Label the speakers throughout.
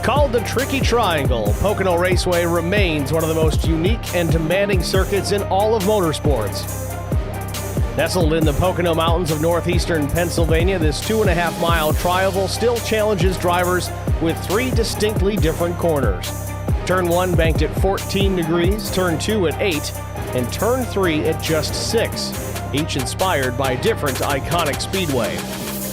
Speaker 1: Called the Tricky Triangle, Pocono Raceway remains one of the most unique and demanding circuits in all of motorsports. Nestled in the Pocono Mountains of northeastern Pennsylvania, this 2.5-mile tri-oval still challenges drivers with 3 distinctly different corners. Turn 1 banked at 14 degrees, Turn 2 at 8, and Turn 3 at just 6, each inspired by a different iconic speedway.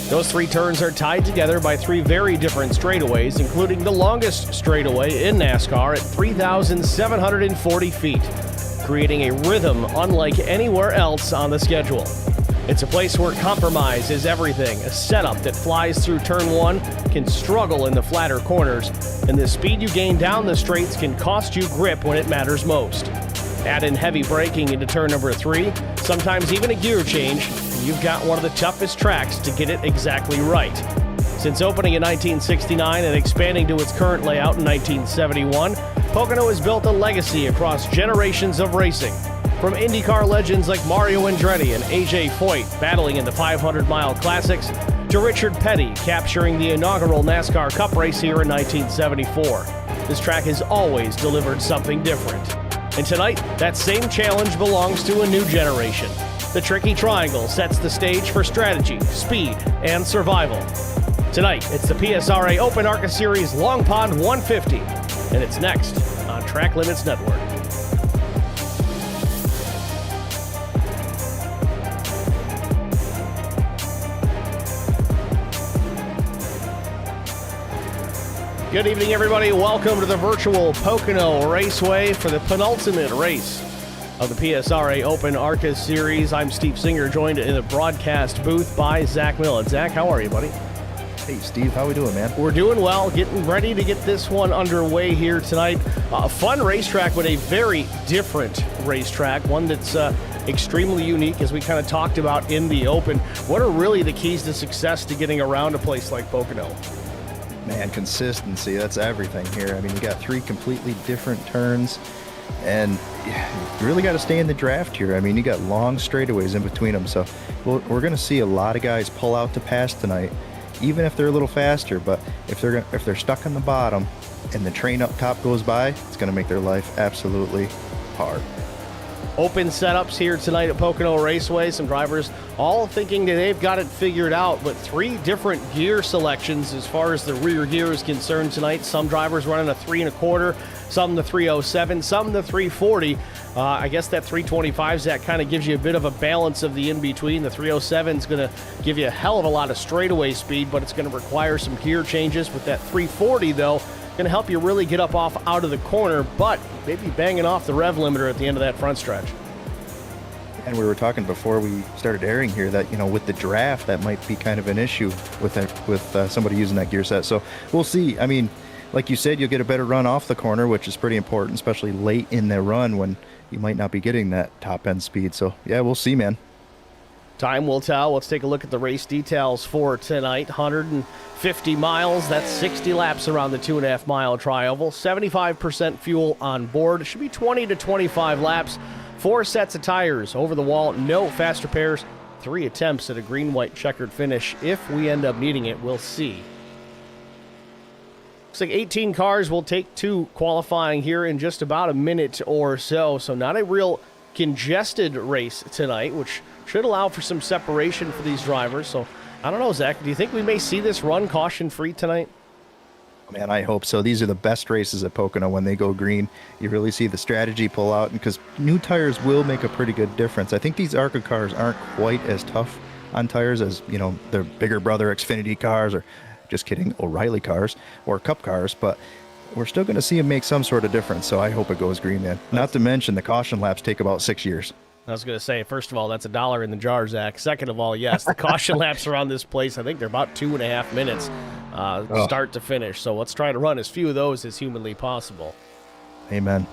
Speaker 1: Those 3 turns are tied together by 3 very different straightaways, including the longest straightaway in NASCAR at 3,740 feet, creating a rhythm unlike anywhere else on the schedule. It's a place where compromise is everything. A setup that flies through Turn 1 can struggle in the flatter corners, and the speed you gain down the straights can cost you grip when it matters most. Add in heavy braking into turn number 3, sometimes even a gear change, and you've got one of the toughest tracks to get it exactly right. Since opening in 1969 and expanding to its current layout in 1971, Pocono has built a legacy across generations of racing. From IndyCar legends like Mario Andretti and A.J. Foyt battling in the 500-mile classics, to Richard Petty capturing the inaugural NASCAR Cup race here in 1974. This track has always delivered something different. And tonight, that same challenge belongs to a new generation. The Tricky Triangle sets the stage for strategy, speed, and survival. Tonight, it's the PSRA Open ARCA Series Long Pond 150, and it's next on Track Limits Network. Good evening, everybody. Welcome to the virtual Pocono Raceway for the penultimate race of the PSRA Open ARCA Series. I'm Steve Singer, joined in the broadcast booth by Zach Millen. Zach, how are you, buddy?
Speaker 2: Hey, Steve. How we doing, man?
Speaker 1: We're doing well, getting ready to get this one underway here tonight. A fun racetrack, but a very different racetrack, one that's extremely unique, as we kind of talked about in the Open. What are really the keys to success to getting around a place like Pocono?
Speaker 2: Man, consistency, that's everything here. I mean, you got 3 completely different turns, and you really got to stay in the draft here. I mean, you got long straightaways in between them, so we're going to see a lot of guys pull out to pass tonight, even if they're a little faster. But if they're stuck on the bottom and the train up top goes by, it's going to make their life absolutely hard.
Speaker 1: Open setups here tonight at Pocono Raceway. Some drivers all thinking that they've got it figured out, but 3 different gear selections as far as the rear gear is concerned tonight. Some drivers running a 3 1/4, some the 307, some the 340. I guess that 325 that kind of gives you a bit of a balance of the in-between. The 307 is going to give you a hell of a lot of straightaway speed, but it's going to require some gear changes. With that 340, though, going to help you really get up off out of the corner, but maybe banging off the rev limiter at the end of that front stretch.
Speaker 2: And we were talking before we started airing here that, with the draft, that might be kind of an issue with somebody using that gear set. So we'll see. I mean, like you said, you'll get a better run off the corner, which is pretty important, especially late in the run when you might not be getting that top end speed. So yeah, we'll see, man.
Speaker 1: Time will tell. Let's take a look at the race details for tonight. 150 miles, that's 60 laps around the 2.5-mile tri-oval. 75% fuel on board. It should be 20 to 25 laps. 4 sets of tires over the wall, no fast repairs. 3 attempts at a green-white checkered finish. If we end up needing it, we'll see. Looks like 18 cars will take to qualifying here in just about a minute or so. So not a real congested race tonight, which should allow for some separation for these drivers. So I don't know, Zach, do you think we may see this run caution-free tonight?
Speaker 2: Man, I hope so. These are the best races at Pocono when they go green. You really see the strategy pull out, because new tires will make a pretty good difference. I think these ARCA cars aren't quite as tough on tires as, their bigger brother Xfinity cars, or just kidding, O'Reilly cars or Cup cars, but we're still going to see them make some sort of difference. So I hope it goes green, man. Not to mention the caution laps take about 6 years.
Speaker 1: I was going to say, first of all, that's $1 in the jar, Zach. Second of all, yes, the caution laps around this place, I think they're about 2.5 minutes start to finish. So let's try to run as few of those as humanly possible.
Speaker 2: Amen.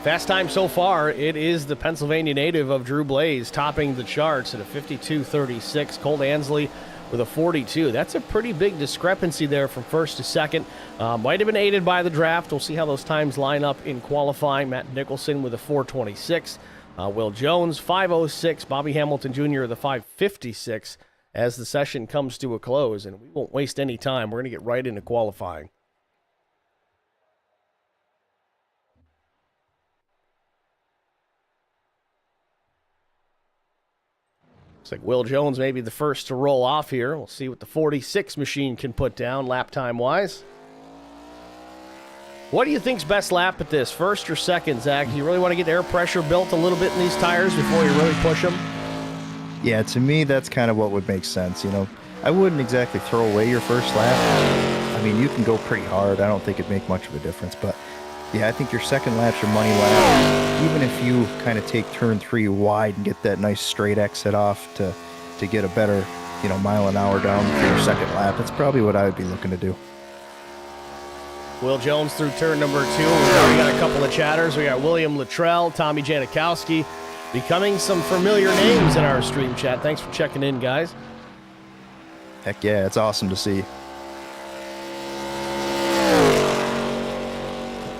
Speaker 1: Fast time so far, it is the Pennsylvania native of Drew Blaze topping the charts at a 52.36. Cole Ansley with a 42. That's a pretty big discrepancy there from first to second. Might have been aided by the draft. We'll see how those times line up in qualifying. Matt Nicholson with a 4.26. Will Jones, 5.06. Bobby Hamilton Jr., the 5.56 as the session comes to a close. And we won't waste any time. We're going to get right into qualifying. Looks like Will Jones may be the first to roll off here. We'll see what the 46 machine can put down lap time-wise. What do you think's best lap at this, first or second, Zach? Do you really want to get air pressure built a little bit in these tires before you really push them?
Speaker 2: Yeah, to me, that's kind of what would make sense. You know, I wouldn't exactly throw away your first lap. I mean, you can go pretty hard. I don't think it'd make much of a difference. But, yeah, I think your second lap's your money lap. Even if you kind of take turn 3 wide and get that nice straight exit off to get a better, you know, mile an hour down for your second lap, that's probably what I would be looking to do.
Speaker 1: Will Jones through turn number 2. We've already got a couple of chatters. We got William Luttrell, Tommy Janikowski, becoming some familiar names in our stream chat. Thanks for checking in, guys.
Speaker 2: Heck yeah, it's awesome to see.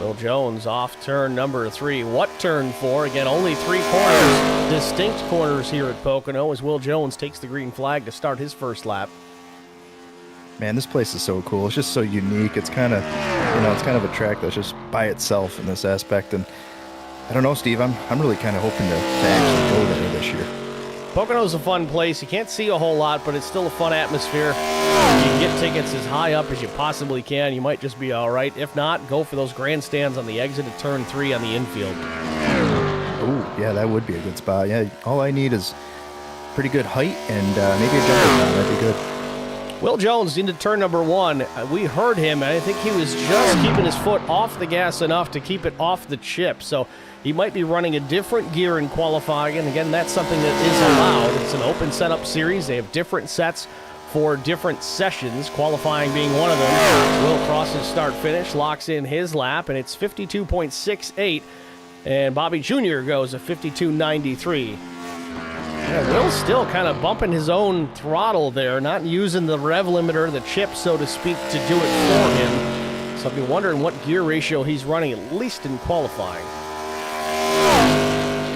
Speaker 1: Will Jones off turn number 3. What turn 4? Again, only 3 corners, distinct corners here at Pocono as Will Jones takes the green flag to start his first lap.
Speaker 2: Man, this place is so cool. It's just so unique. It's kind of, you know, it's kind of a track that's just by itself in this aspect. And I don't know, Steve, I'm really kind of hoping to actually go there this year.
Speaker 1: Pocono's a fun place. You can't see a whole lot, but it's still a fun atmosphere. You can get tickets as high up as you possibly can. You might just be all right. If not, go for those grandstands on the exit of turn 3 on the infield.
Speaker 2: Oh, yeah, that would be a good spot. Yeah, all I need is pretty good height and maybe a jumper. That'd be good.
Speaker 1: Will Jones into turn number 1. We heard him, and I think he was just keeping his foot off the gas enough to keep it off the chip. So he might be running a different gear in qualifying. And again, that's something that is allowed. It's an open setup series. They have different sets for different sessions, qualifying being one of them. Will crosses start finish, locks in his lap, and it's 52.68. And Bobby Jr. goes a 52.93. Yeah, Will's still kind of bumping his own throttle there, not using the rev limiter, the chip, so to speak, to do it for him. So I'll be wondering what gear ratio he's running, at least in qualifying.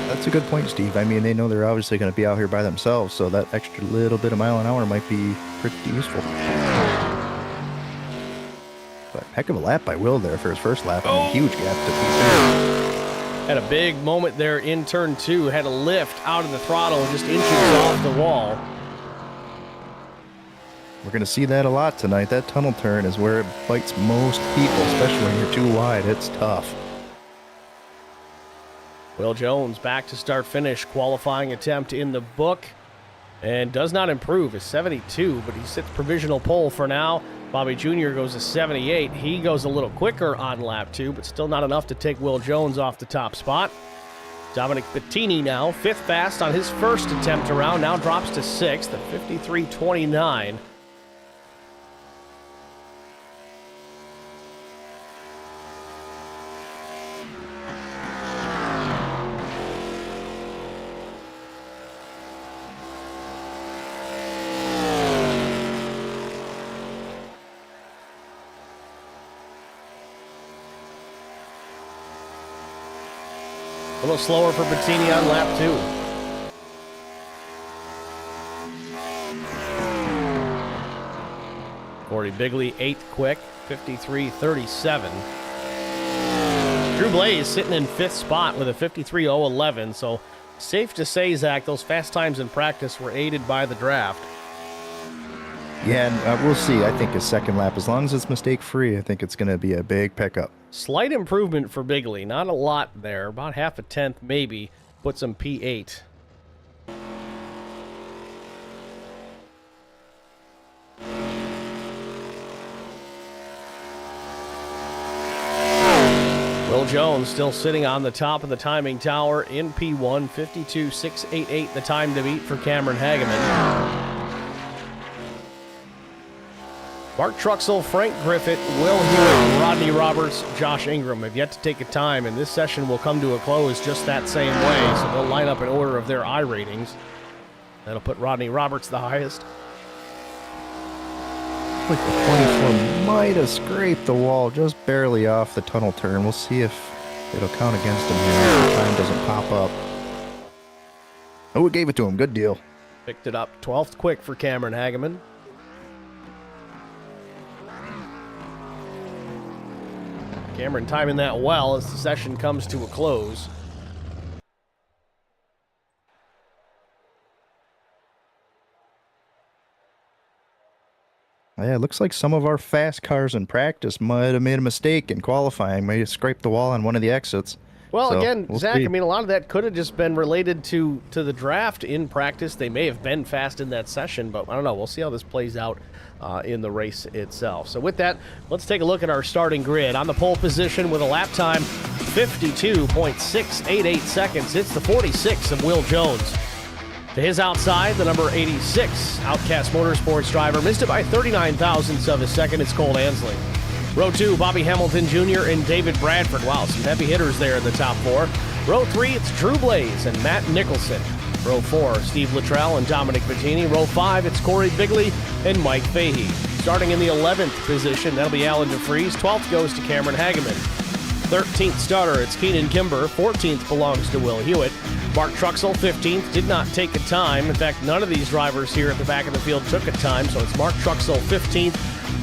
Speaker 2: That's a good point, Steve. I mean, they know they're obviously going to be out here by themselves, so that extra little bit of mile an hour might be pretty useful. But heck of a lap by Will there for his first lap. I mean, huge gap to P3.
Speaker 1: Had a big moment there in turn 2. Had a lift out of the throttle, just inches off the wall.
Speaker 2: We're going to see that a lot tonight. That tunnel turn is where it bites most people, especially when you're too wide. It's tough.
Speaker 1: Will Jones back to start finish. Qualifying attempt in the book. And does not improve. Is 72, but he sits provisional pole for now. Bobby Jr. goes to 78. He goes a little quicker on lap 2, but still not enough to take Will Jones off the top spot. Dominic Bettini now, 5th fast on his first attempt around, now drops to 6th at 53.29. A little slower for Bettini on lap 2. Corey Bigley, 8th quick, 53.37. Drew Blaze sitting in 5th spot with a 53.011, so safe to say, Zach, those fast times in practice were aided by the draft.
Speaker 2: Yeah, and we'll see. I think his second lap, as long as it's mistake-free, I think it's going to be a big pickup.
Speaker 1: Slight improvement for Bigley. Not a lot there. About half a tenth, maybe. Puts him P8. Will Jones still sitting on the top of the timing tower in P1. 52.688 the time to beat for Cameron Hageman. Mark Truxell, Frank Griffith, Will Hewitt, Rodney Roberts, Josh Ingram have yet to take a time, and this session will come to a close just that same way, so they'll line up in order of their I ratings. That'll put Rodney Roberts the highest.
Speaker 2: Like the 24 might have scraped the wall just barely off the tunnel turn. We'll see if it'll count against him here if the time doesn't pop up. Oh, it gave it to him. Good deal.
Speaker 1: Picked it up. 12th quick for Cameron Hageman. Cameron timing that well as the session comes to a close.
Speaker 2: Yeah, it looks like some of our fast cars in practice might have made a mistake in qualifying, may have scraped the wall on one of the exits.
Speaker 1: Well,
Speaker 2: So,
Speaker 1: again,
Speaker 2: we'll
Speaker 1: Zach,
Speaker 2: see.
Speaker 1: I mean, a lot of that could have just been related to the draft in practice. They may have been fast in that session, but I don't know. We'll see how this plays out in the race itself. So with that, let's take a look at our starting grid. On the pole position with a lap time, 52.688 seconds. It's the 46 of Will Jones. To his outside, the number 86 Outcast Motorsports driver missed it by 39 thousandths of a second. It's Cole Ansley. Row 2, Bobby Hamilton Jr. and David Bradford. Wow, some heavy hitters there in the top 4. Row 3, it's Drew Blaze and Matt Nicholson. Row 4, Steve Luttrell and Dominic Bettini. Row 5, it's Corey Bigley and Mike Fahey. Starting in the 11th position, that'll be Alan DeFries. 12th goes to Cameron Hageman. 13th starter, it's Keenan Kimber. 14th belongs to Will Hewitt. Mark Truxell, 15th, did not take a time. In fact, none of these drivers here at the back of the field took a time, so it's Mark Truxell, 15th.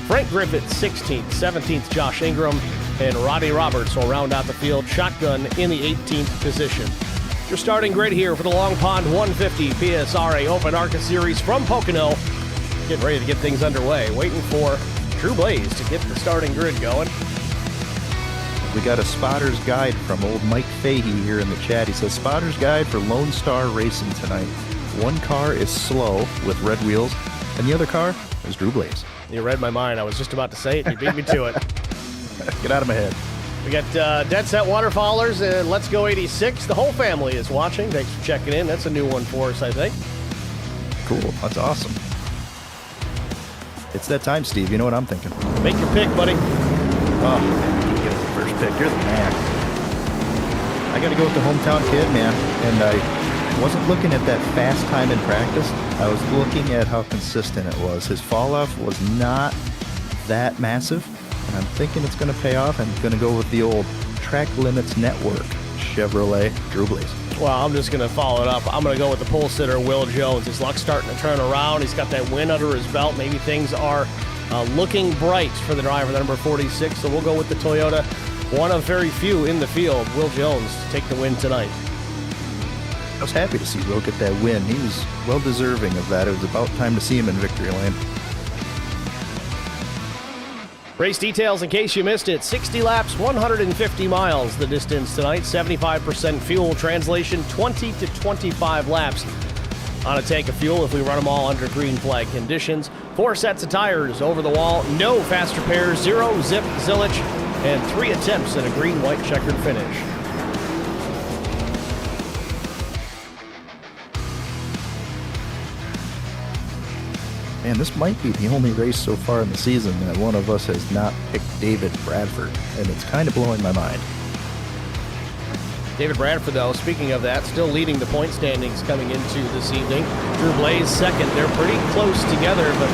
Speaker 1: Frank Griffith, 16th. 17th, Josh Ingram. And Roddy Roberts will round out the field shotgun in the 18th position. Your starting grid here for the Long Pond 150 PSRA Open ARCA Series from Pocono. Getting ready to get things underway. Waiting for Drew Blaze to get the starting grid going.
Speaker 2: We got a spotter's guide from old Mike Fahey here in the chat. He says, spotter's guide for Lone Star Racing tonight. One car is slow with red wheels, and the other car is Drew Blaze.
Speaker 1: You read my mind. I was just about to say it, and you beat me to it.
Speaker 2: Get out of my head.
Speaker 1: We got Dead Set Waterfallers and Let's Go 86. The whole family is watching. Thanks for checking in. That's a new one for us, I think.
Speaker 2: Cool. That's awesome. It's that time, Steve. You know what I'm thinking.
Speaker 1: Make your pick, buddy.
Speaker 2: Oh, you get the first pick. You're the man. I got to go with the hometown kid, man. And I wasn't looking at that fast time in practice. I was looking at how consistent it was. His fall-off was not that massive. And I'm thinking it's going to pay off. I'm going to go with the old Track Limits Network Chevrolet Drew Blaze.
Speaker 1: Well, I'm just going to follow it up. I'm going to go with the pole sitter, Will Jones. His luck's starting to turn around. He's got that win under his belt. Maybe things are looking bright for the driver, the number 46. So we'll go with the Toyota. One of very few in the field, Will Jones, to take the win tonight.
Speaker 2: I was happy to see Will get that win. He was well deserving of that. It was about time to see him in victory lane.
Speaker 1: Race details in case you missed it. 60 laps, 150 miles the distance tonight. 75% fuel. Translation, 20 to 25 laps on a tank of fuel if we run them all under green flag conditions. 4 sets of tires over the wall. No fast repairs. 0 zip zillage. And 3 attempts at a green-white checkered finish.
Speaker 2: Man, this might be the only race so far in the season that one of us has not picked David Bradford, and it's kind of blowing my mind.
Speaker 1: David Bradford, though, speaking of that, still leading the point standings coming into this evening. Drew Blaze second. They're pretty close together, but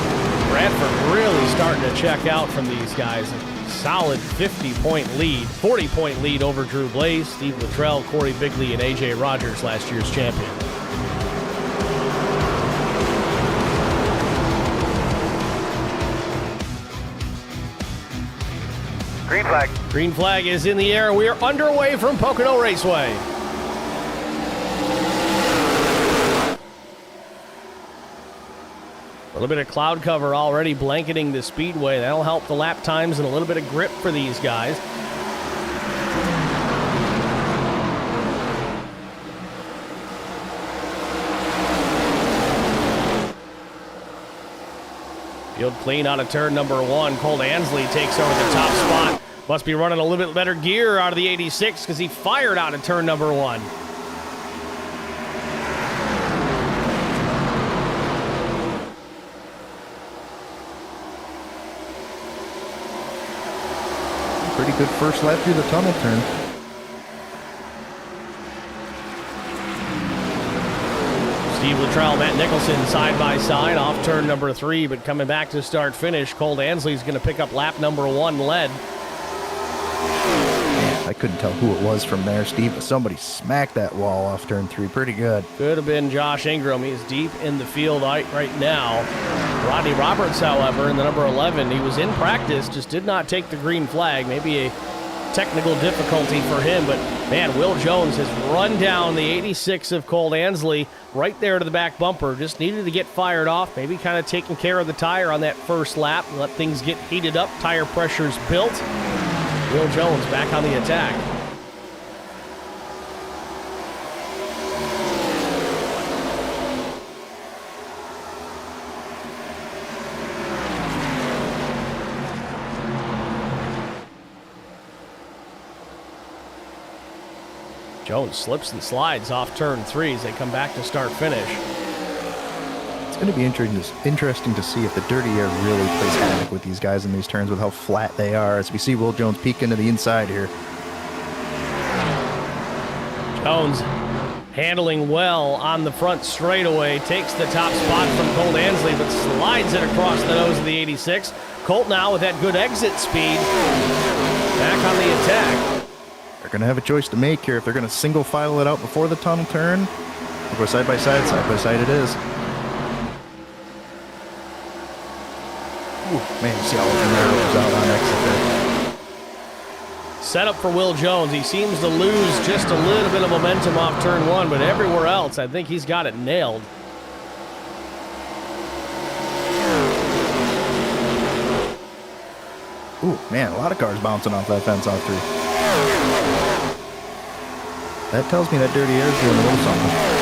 Speaker 1: Bradford really starting to check out from these guys. A solid 50-point lead, 40-point lead over Drew Blaze, Steve Luttrell, Corey Bigley, and A.J. Rogers, last year's champion.
Speaker 3: Green flag.
Speaker 1: Green flag is in the air. We are underway from Pocono Raceway. A little bit of cloud cover already blanketing the speedway. That'll help the lap times and a little bit of grip for these guys. Field clean out of turn number 1. Cole Ansley takes over the top spot. Must be running a little bit better gear out of the 86 because he fired out of turn number 1.
Speaker 2: Pretty good first lap through the tunnel turn.
Speaker 1: Steve Luttrell, Matt Nicholson side by side off turn number 3, but coming back to start finish. Cole Ansley's going to pick up lap number 1 lead.
Speaker 2: Man, I couldn't tell who it was from there, Steve, but somebody smacked that wall off turn 3 pretty good.
Speaker 1: Could have been Josh Ingram. He's deep in the field right now. Rodney Roberts, however, in the number 11, he was in practice, just did not take the green flag. Maybe a technical difficulty for him. But, man, Will Jones has run down the 86 of Cole Ansley right there to the back bumper. Just needed to get fired off, maybe kind of taking care of the tire on that first lap, let things get heated up, tire pressure's built. Will Jones back on the attack. Jones slips and slides off turn 3 as they come back to start finish.
Speaker 2: It's going to be interesting to see if the dirty air really plays havoc with these guys in these turns with how flat they are, as we see Will Jones peek into the inside here.
Speaker 1: Jones handling well on the front straightaway, takes the top spot from Colt Ansley, but slides it across the nose of the 86. Colt now with that good exit speed, back on the attack.
Speaker 2: They're going to have a choice to make here if they're going to single file it out before the tunnel turn. We'll go side by side it is. Ooh, man, you see all of the narrows out on exit there.
Speaker 1: Set up for Will Jones. He seems to lose just a little bit of momentum off turn 1, but everywhere else, I think he's got it nailed.
Speaker 2: Ooh, man, a lot of cars bouncing off that fence off 3. That tells me that dirty air is doing a little something.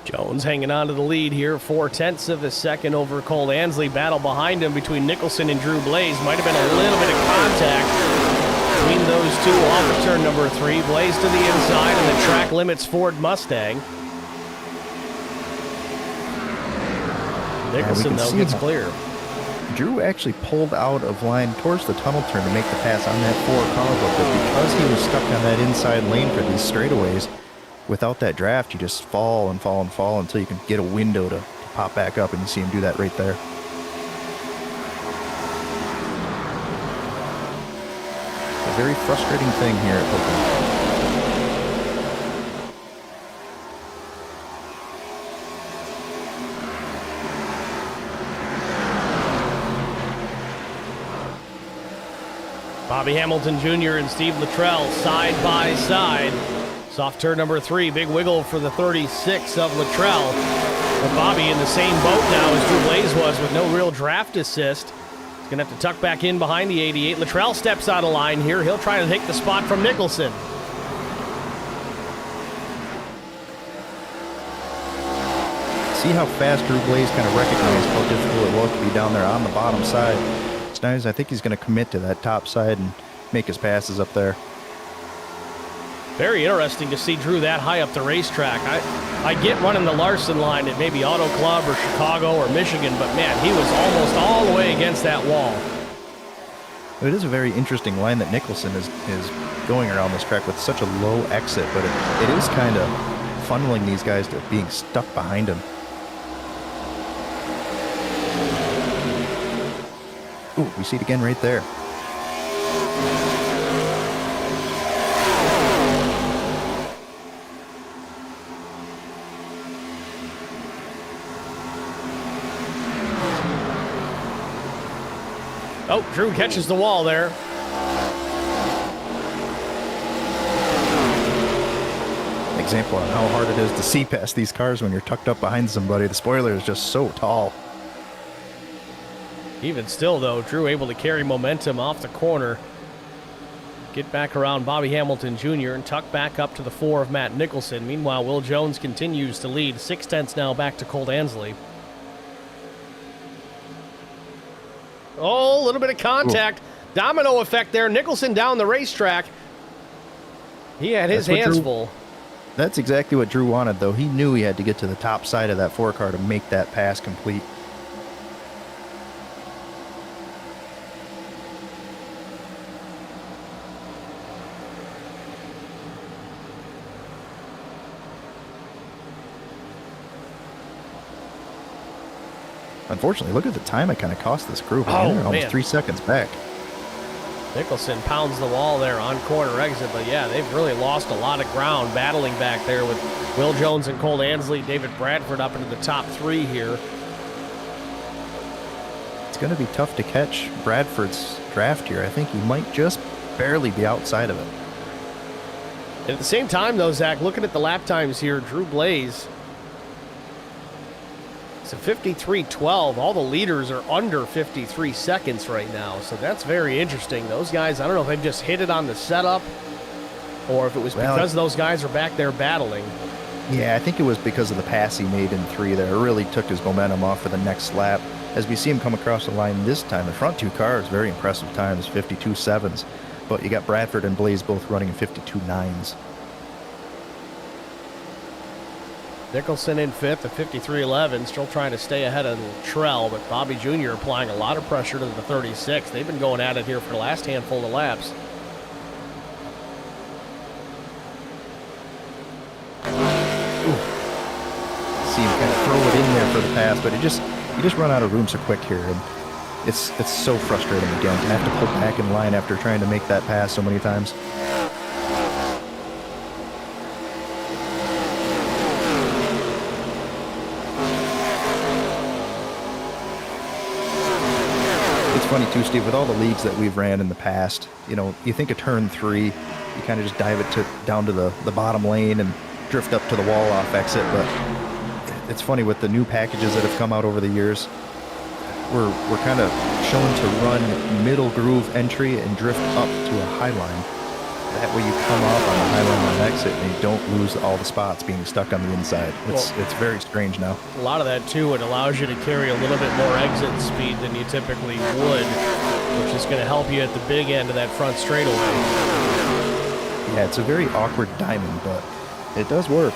Speaker 1: Jones hanging on to the lead here, 0.4 of a second over Cole Ansley. Battle behind him between Nicholson and Drew Blaze. Might have been a little bit of contact between those two off of turn number 3. Blaze to the inside, and the track limits Ford Mustang. Nicholson, though, gets clear.
Speaker 2: Drew actually pulled out of line towards the tunnel turn to make the pass on that 4 car, but because he was stuck on that inside lane for these straightaways, without that draft, you just fall and fall and fall until you can get a window to pop back up, and you see him do that right there. A very frustrating thing here at Pocono.
Speaker 1: Bobby Hamilton Jr. and Steve Luttrell side by side. Off turn number 3, big wiggle for the 36 of Luttrell. But Bobby in the same boat now as Drew Blaze was with no real draft assist. He's going to have to tuck back in behind the 88. Luttrell steps out of line here. He'll try to take the spot from Nicholson.
Speaker 2: See how fast Drew Blaze kind of recognized how difficult it was to be down there on the bottom side. It's nice. I think he's going to commit to that top side and make his passes up there.
Speaker 1: Very interesting to see Drew that high up the racetrack. I get running the Larson line at maybe Auto Club or Chicago or Michigan, but man, he was almost all the way against that wall.
Speaker 2: It is a very interesting line that Nicholson is going around this track with such a low exit, but it is kind of funneling these guys to being stuck behind him. Ooh, we see it again right there.
Speaker 1: Oh, Drew catches the wall there.
Speaker 2: Example on how hard it is to see past these cars when you're tucked up behind somebody. The spoiler is just so tall.
Speaker 1: Even still, though, Drew able to carry momentum off the corner. Get back around Bobby Hamilton Jr. and tuck back up to the 4 of Matt Nicholson. Meanwhile, Will Jones continues to lead. 0.6 now back to Colt Ansley. Oh, a little bit of contact. Ooh. Domino effect there. Nicholson down the racetrack. He had his hands full.
Speaker 2: That's exactly what Drew wanted, though. He knew he had to get to the top side of that 4-car to make that pass complete. Unfortunately, look at the time it kind of cost this group. They're almost
Speaker 1: man.
Speaker 2: 3 seconds back.
Speaker 1: Nicholson pounds the wall there on corner exit, but yeah, they've really lost a lot of ground battling back there with Will Jones and Cole Ansley, David Bradford up into the top 3 here.
Speaker 2: It's going to be tough to catch Bradford's draft here. I think he might just barely be outside of it.
Speaker 1: And at the same time, though, Zach, looking at the lap times here, Drew Blaze, it's a 53.12. All the leaders are under 53 seconds right now, so that's very interesting. Those guys, I don't know if they've just hit it on the setup or if it was because those guys are back there battling.
Speaker 2: Yeah, I think it was because of the pass he made in 3 there. It really took his momentum off for the next lap. As we see him come across the line this time, the front 2 cars, very impressive times, 52.7s. But you got Bradford and Blaze both running 52.9s.
Speaker 1: Nicholson in 5th at 53.11, still trying to stay ahead of Trell, but Bobby Jr. applying a lot of pressure to the 36. They've been going at it here for the last handful of laps.
Speaker 2: See him kind of throw it in there for the pass, but you just run out of room so quick here, and it's so frustrating again to have to pull back in line after trying to make that pass so many times. Funny too, Steve, with all the leagues that we've ran in the past, you know, you think of turn 3, you kind of just dive it down to the bottom lane and drift up to the wall off exit. But it's funny with the new packages that have come out over the years, we're kind of shown to run middle groove entry and drift up to a high line. That way you come off on the high line on exit and you don't lose all the spots being stuck on the inside. It's very strange now.
Speaker 1: A lot of that, too, it allows you to carry a little bit more exit speed than you typically would, which is going to help you at the big end of that front straightaway.
Speaker 2: Yeah, it's a very awkward diamond, but it does work.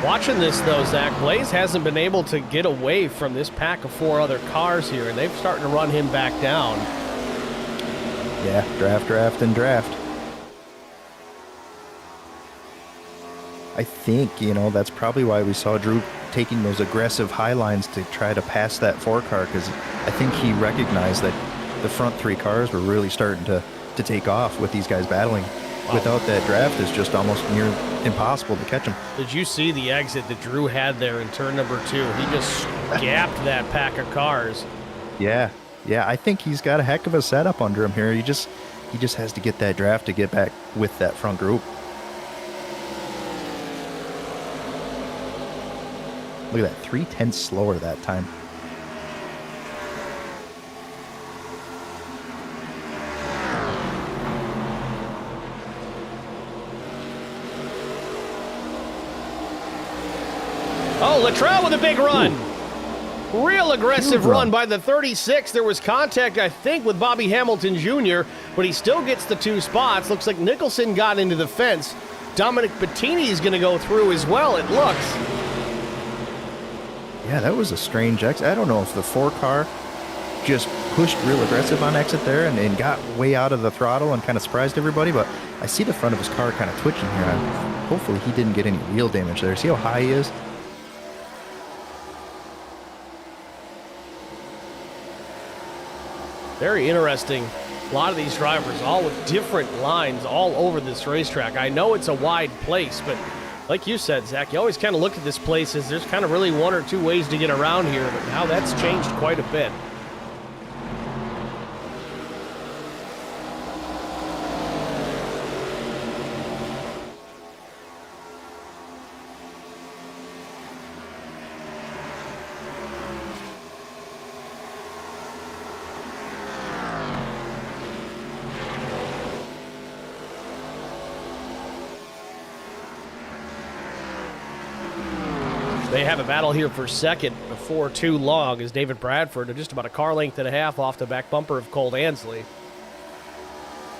Speaker 1: Watching this, though, Zach, Blaze hasn't been able to get away from this pack of 4 other cars here, and they've started to run him back down.
Speaker 2: Yeah, draft, and draft. I think, you know, that's probably why we saw Drew taking those aggressive high lines to try to pass that 4-car, because I think he recognized that the front 3 cars were really starting to take off with these guys battling. Wow. Without that draft, it's just almost near impossible to catch him.
Speaker 1: Did you see the exit that Drew had there in turn number 2? He just gapped that pack of cars.
Speaker 2: Yeah, I think he's got a heck of a setup under him here. He just has to get that draft to get back with that front group. Look at that, 3/10 slower that time.
Speaker 1: Oh, Luttrell with a big run. Ooh. Real aggressive run by the 36. There was contact, I think, with Bobby Hamilton Jr., but he still gets the 2 spots. Looks like Nicholson got into the fence. Dominic Bettini is going to go through as well, it looks.
Speaker 2: Yeah, that was a strange exit. I don't know if the 4-car just pushed real aggressive on exit there and got way out of the throttle and kind of surprised everybody, but I see the front of his car kind of twitching here. Hopefully he didn't get any wheel damage there. See how high he is?
Speaker 1: Very interesting. A lot of these drivers, all with different lines all over this racetrack. I know it's a wide place, but like you said, Zach, you always kind of look at this place as there's kind of really 1 or 2 ways to get around here, but now that's changed quite a bit. They have a battle here for second before too long as David Bradford are just about a car length and a half off the back bumper of Cole Ansley.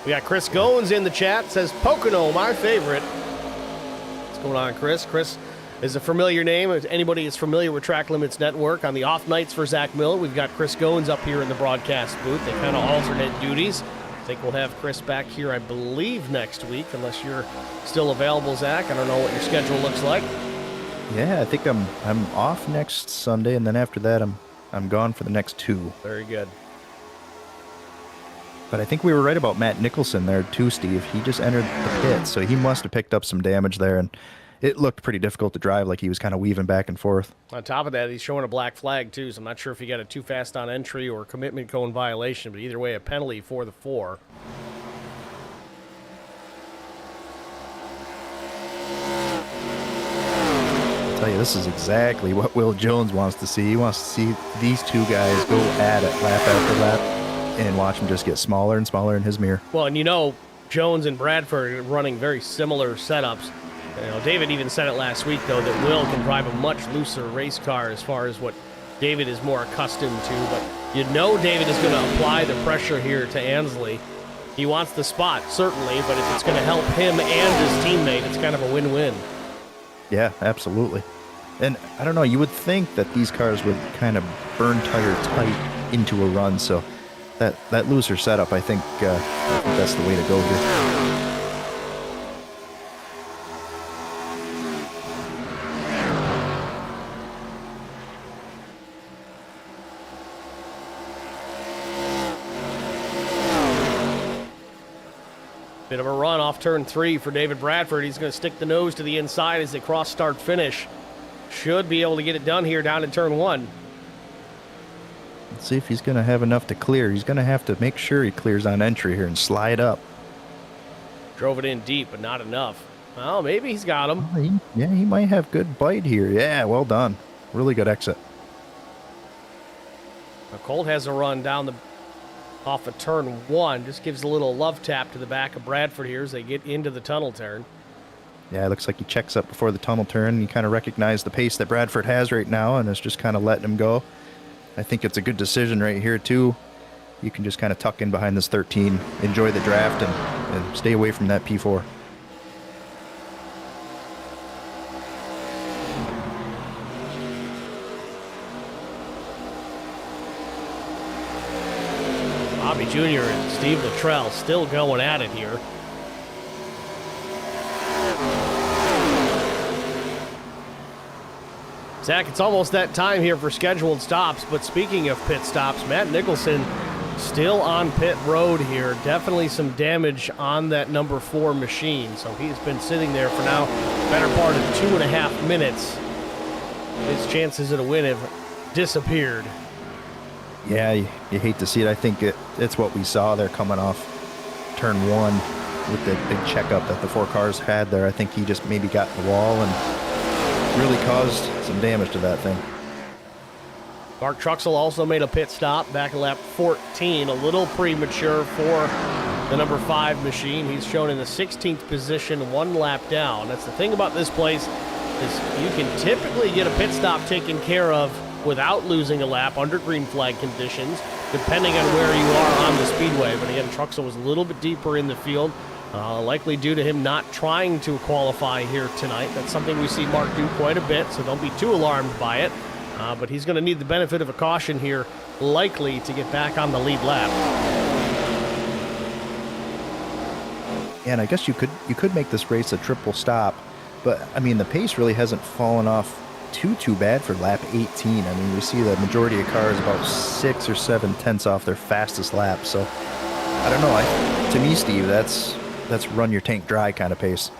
Speaker 1: We got Chris Goins in the chat, says, Pocono, my favorite. What's going on, Chris? Chris is a familiar name. If anybody is familiar with Track Limits Network, on the off nights for Zach Miller, we've got Chris Goins up here in the broadcast booth. They kind of alternate duties. I think we'll have Chris back here, I believe, next week, unless you're still available, Zach. I don't know what your schedule looks like.
Speaker 2: Yeah, I think I'm off next Sunday, and then after that I'm gone for the next 2.
Speaker 1: Very good.
Speaker 2: But I think we were right about Matt Nicholson there too, Steve. He just entered the pit, so he must have picked up some damage there, and it looked pretty difficult to drive, like he was kind of weaving back and forth.
Speaker 1: On top of that, he's showing a black flag too, so I'm not sure if he got a too fast on entry or commitment cone violation, but either way, a penalty for the 4.
Speaker 2: I'll tell you, this is exactly what Will Jones wants to see. He wants to see these two guys go at it lap after lap and watch them just get smaller and smaller in his mirror.
Speaker 1: Well, and you know, Jones and Bradford are running very similar setups. You know, David even said it last week, though, that Will can drive a much looser race car as far as what David is more accustomed to. But you know David is going to apply the pressure here to Ansley. He wants the spot, certainly, but if it's going to help him and his teammate, it's kind of a win-win.
Speaker 2: Yeah, absolutely. And I don't know, you would think that these cars would kind of burn tire tight into a run, so that looser setup, I think that's the way to go here.
Speaker 1: Bit of a run off turn 3 for David Bradford. He's going to stick the nose to the inside as they cross start finish. Should be able to get it done here down in turn 1.
Speaker 2: Let's see if he's going to have enough to clear. He's going to have to make sure he clears on entry here and slide up.
Speaker 1: Drove it in deep, but not enough. Well, maybe he's got him.
Speaker 2: He might have good bite here. Yeah, well done. Really good exit.
Speaker 1: Now, Colt has a run down off of turn 1. Just gives a little love tap to the back of Bradford here as they get into the tunnel turn.
Speaker 2: Yeah, it looks like he checks up before the tunnel turn. You kind of recognize the pace that Bradford has right now, and it's just kind of letting him go. I think it's a good decision right here, too. You can just kind of tuck in behind this 13, enjoy the draft, and stay away from that P4.
Speaker 1: Bobby Jr. and Steve Luttrell still going at it here. Zach, it's almost that time here for scheduled stops, but speaking of pit stops, Matt Nicholson still on pit road here. Definitely some damage on that number 4 machine, so he's been sitting there for now better part of 2.5 minutes. His chances at a win have disappeared.
Speaker 2: Yeah, you hate to see it. I think it's what we saw there coming off turn 1 with the big checkup that the 4 cars had there. I think he just maybe got the wall and really caused some damage to that thing.
Speaker 1: Mark Truxell also made a pit stop back in lap 14, a little premature for the number 5 machine. He's shown in the 16th position, 1 lap down. That's the thing about this place, is you can typically get a pit stop taken care of without losing a lap under green flag conditions, depending on where you are on the speedway. But again, Truxell was a little bit deeper in the field, likely due to him not trying to qualify here tonight. That's something we see Mark do quite a bit, so don't be too alarmed by it. But he's going to need the benefit of a caution here, likely to get back on the lead lap.
Speaker 2: And I guess you could make this race a triple stop, but I mean the pace really hasn't fallen off too bad for lap 18. I mean, we see the majority of cars about 6 or 7 tenths off their fastest lap. So I don't know. To me, Steve, that's run your tank dry kind of pace.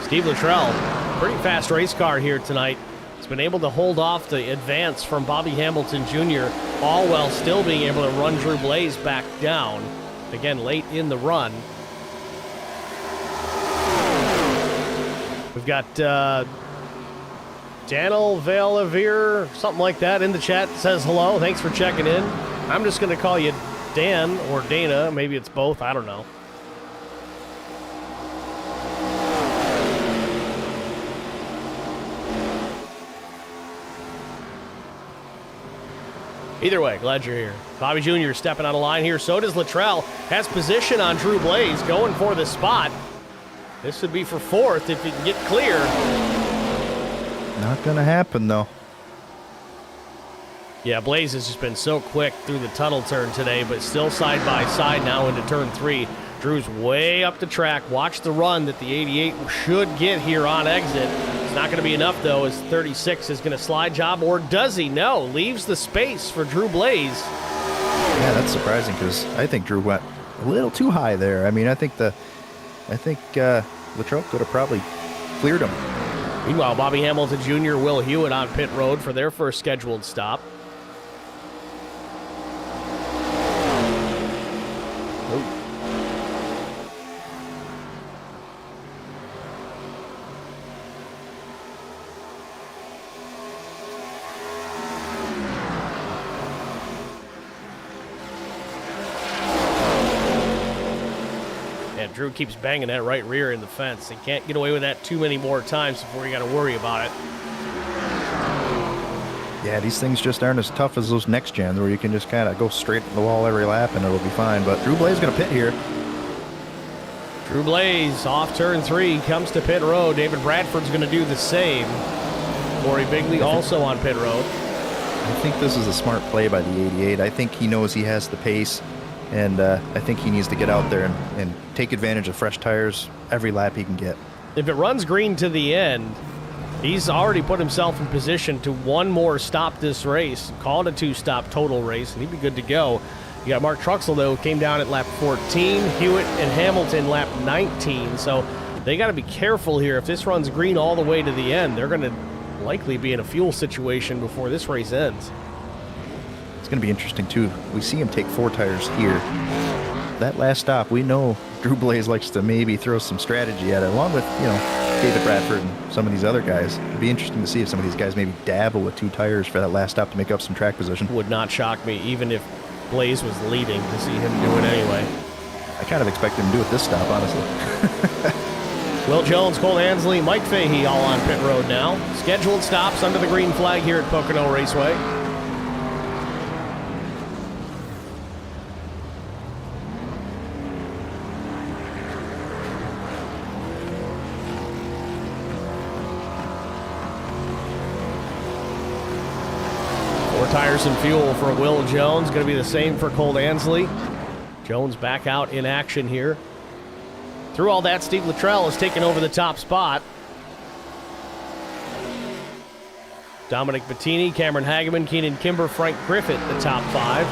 Speaker 1: Steve Luttrell, pretty fast race car here tonight. He's been able to hold off the advance from Bobby Hamilton Jr., all while still being able to run Drew Blaze back down, again, late in the run. We've got Daniel Valavir, something like that, in the chat, says hello. Thanks for checking in. I'm just going to call you Dan or Dana. Maybe it's both. I don't know. Either way, glad you're here. Bobby Jr. stepping on a line here. So does Luttrell. Has position on Drew Blaze, going for the spot. This would be for fourth if he can get clear.
Speaker 2: Not going to happen, though.
Speaker 1: Yeah, Blaze has just been so quick through the tunnel turn today, but still side by side now into turn 3. Drew's way up the track. Watch the run that the 88 should get here on exit. It's not going to be enough, though, as 36 is going to slide job, or does he? No, leaves the space for Drew Blaze.
Speaker 2: Yeah, that's surprising because I think Drew went a little too high there. I mean, I think Luttrell could have probably cleared him.
Speaker 1: Meanwhile, Bobby Hamilton Jr., Will Hewitt on pit road for their first scheduled stop. Drew keeps banging that right rear in the fence. He can't get away with that too many more times before you got to worry about it.
Speaker 2: Yeah, these things just aren't as tough as those next gens where you can just kind of go straight to the wall every lap and it'll be fine. But Drew Blaze is going to pit here.
Speaker 1: Drew Blaze off turn 3 comes to pit road. David Bradford's going to do the same. Corey Bigley also on pit road.
Speaker 2: I think this is a smart play by the 88. I think he knows he has the pace. And I think he needs to get out there and take advantage of fresh tires every lap he can get.
Speaker 1: If it runs green to the end, he's already put himself in position to one more stop this race, call it a 2-stop total race, and he'd be good to go. You got Mark Truxell, though, came down at lap 14, Hewitt and Hamilton lap 19, so they got to be careful here. If this runs green all the way to the end, they're going to likely be in a fuel situation before this race ends.
Speaker 2: It's going to be interesting, too. We see him take 4 tires here. That last stop, we know Drew Blaze likes to maybe throw some strategy at it, along with, David Bradford and some of these other guys. It'd be interesting to see if some of these guys maybe dabble with 2 tires for that last stop to make up some track position.
Speaker 1: Would not shock me, even if Blaze was leading, to see him do it anyway.
Speaker 2: I kind of expect him to do it this stop, honestly.
Speaker 1: Will Jones, Cole Ansley, Mike Fahey all on pit road now. Scheduled stops under the green flag here at Pocono Raceway. Tires and fuel for Will Jones. Going to be the same for Cole Ansley. Jones back out in action here. Through all that, Steve Luttrell has taken over the top spot. Dominic Bettini, Cameron Hageman, Keenan Kimber, Frank Griffith, the top 5.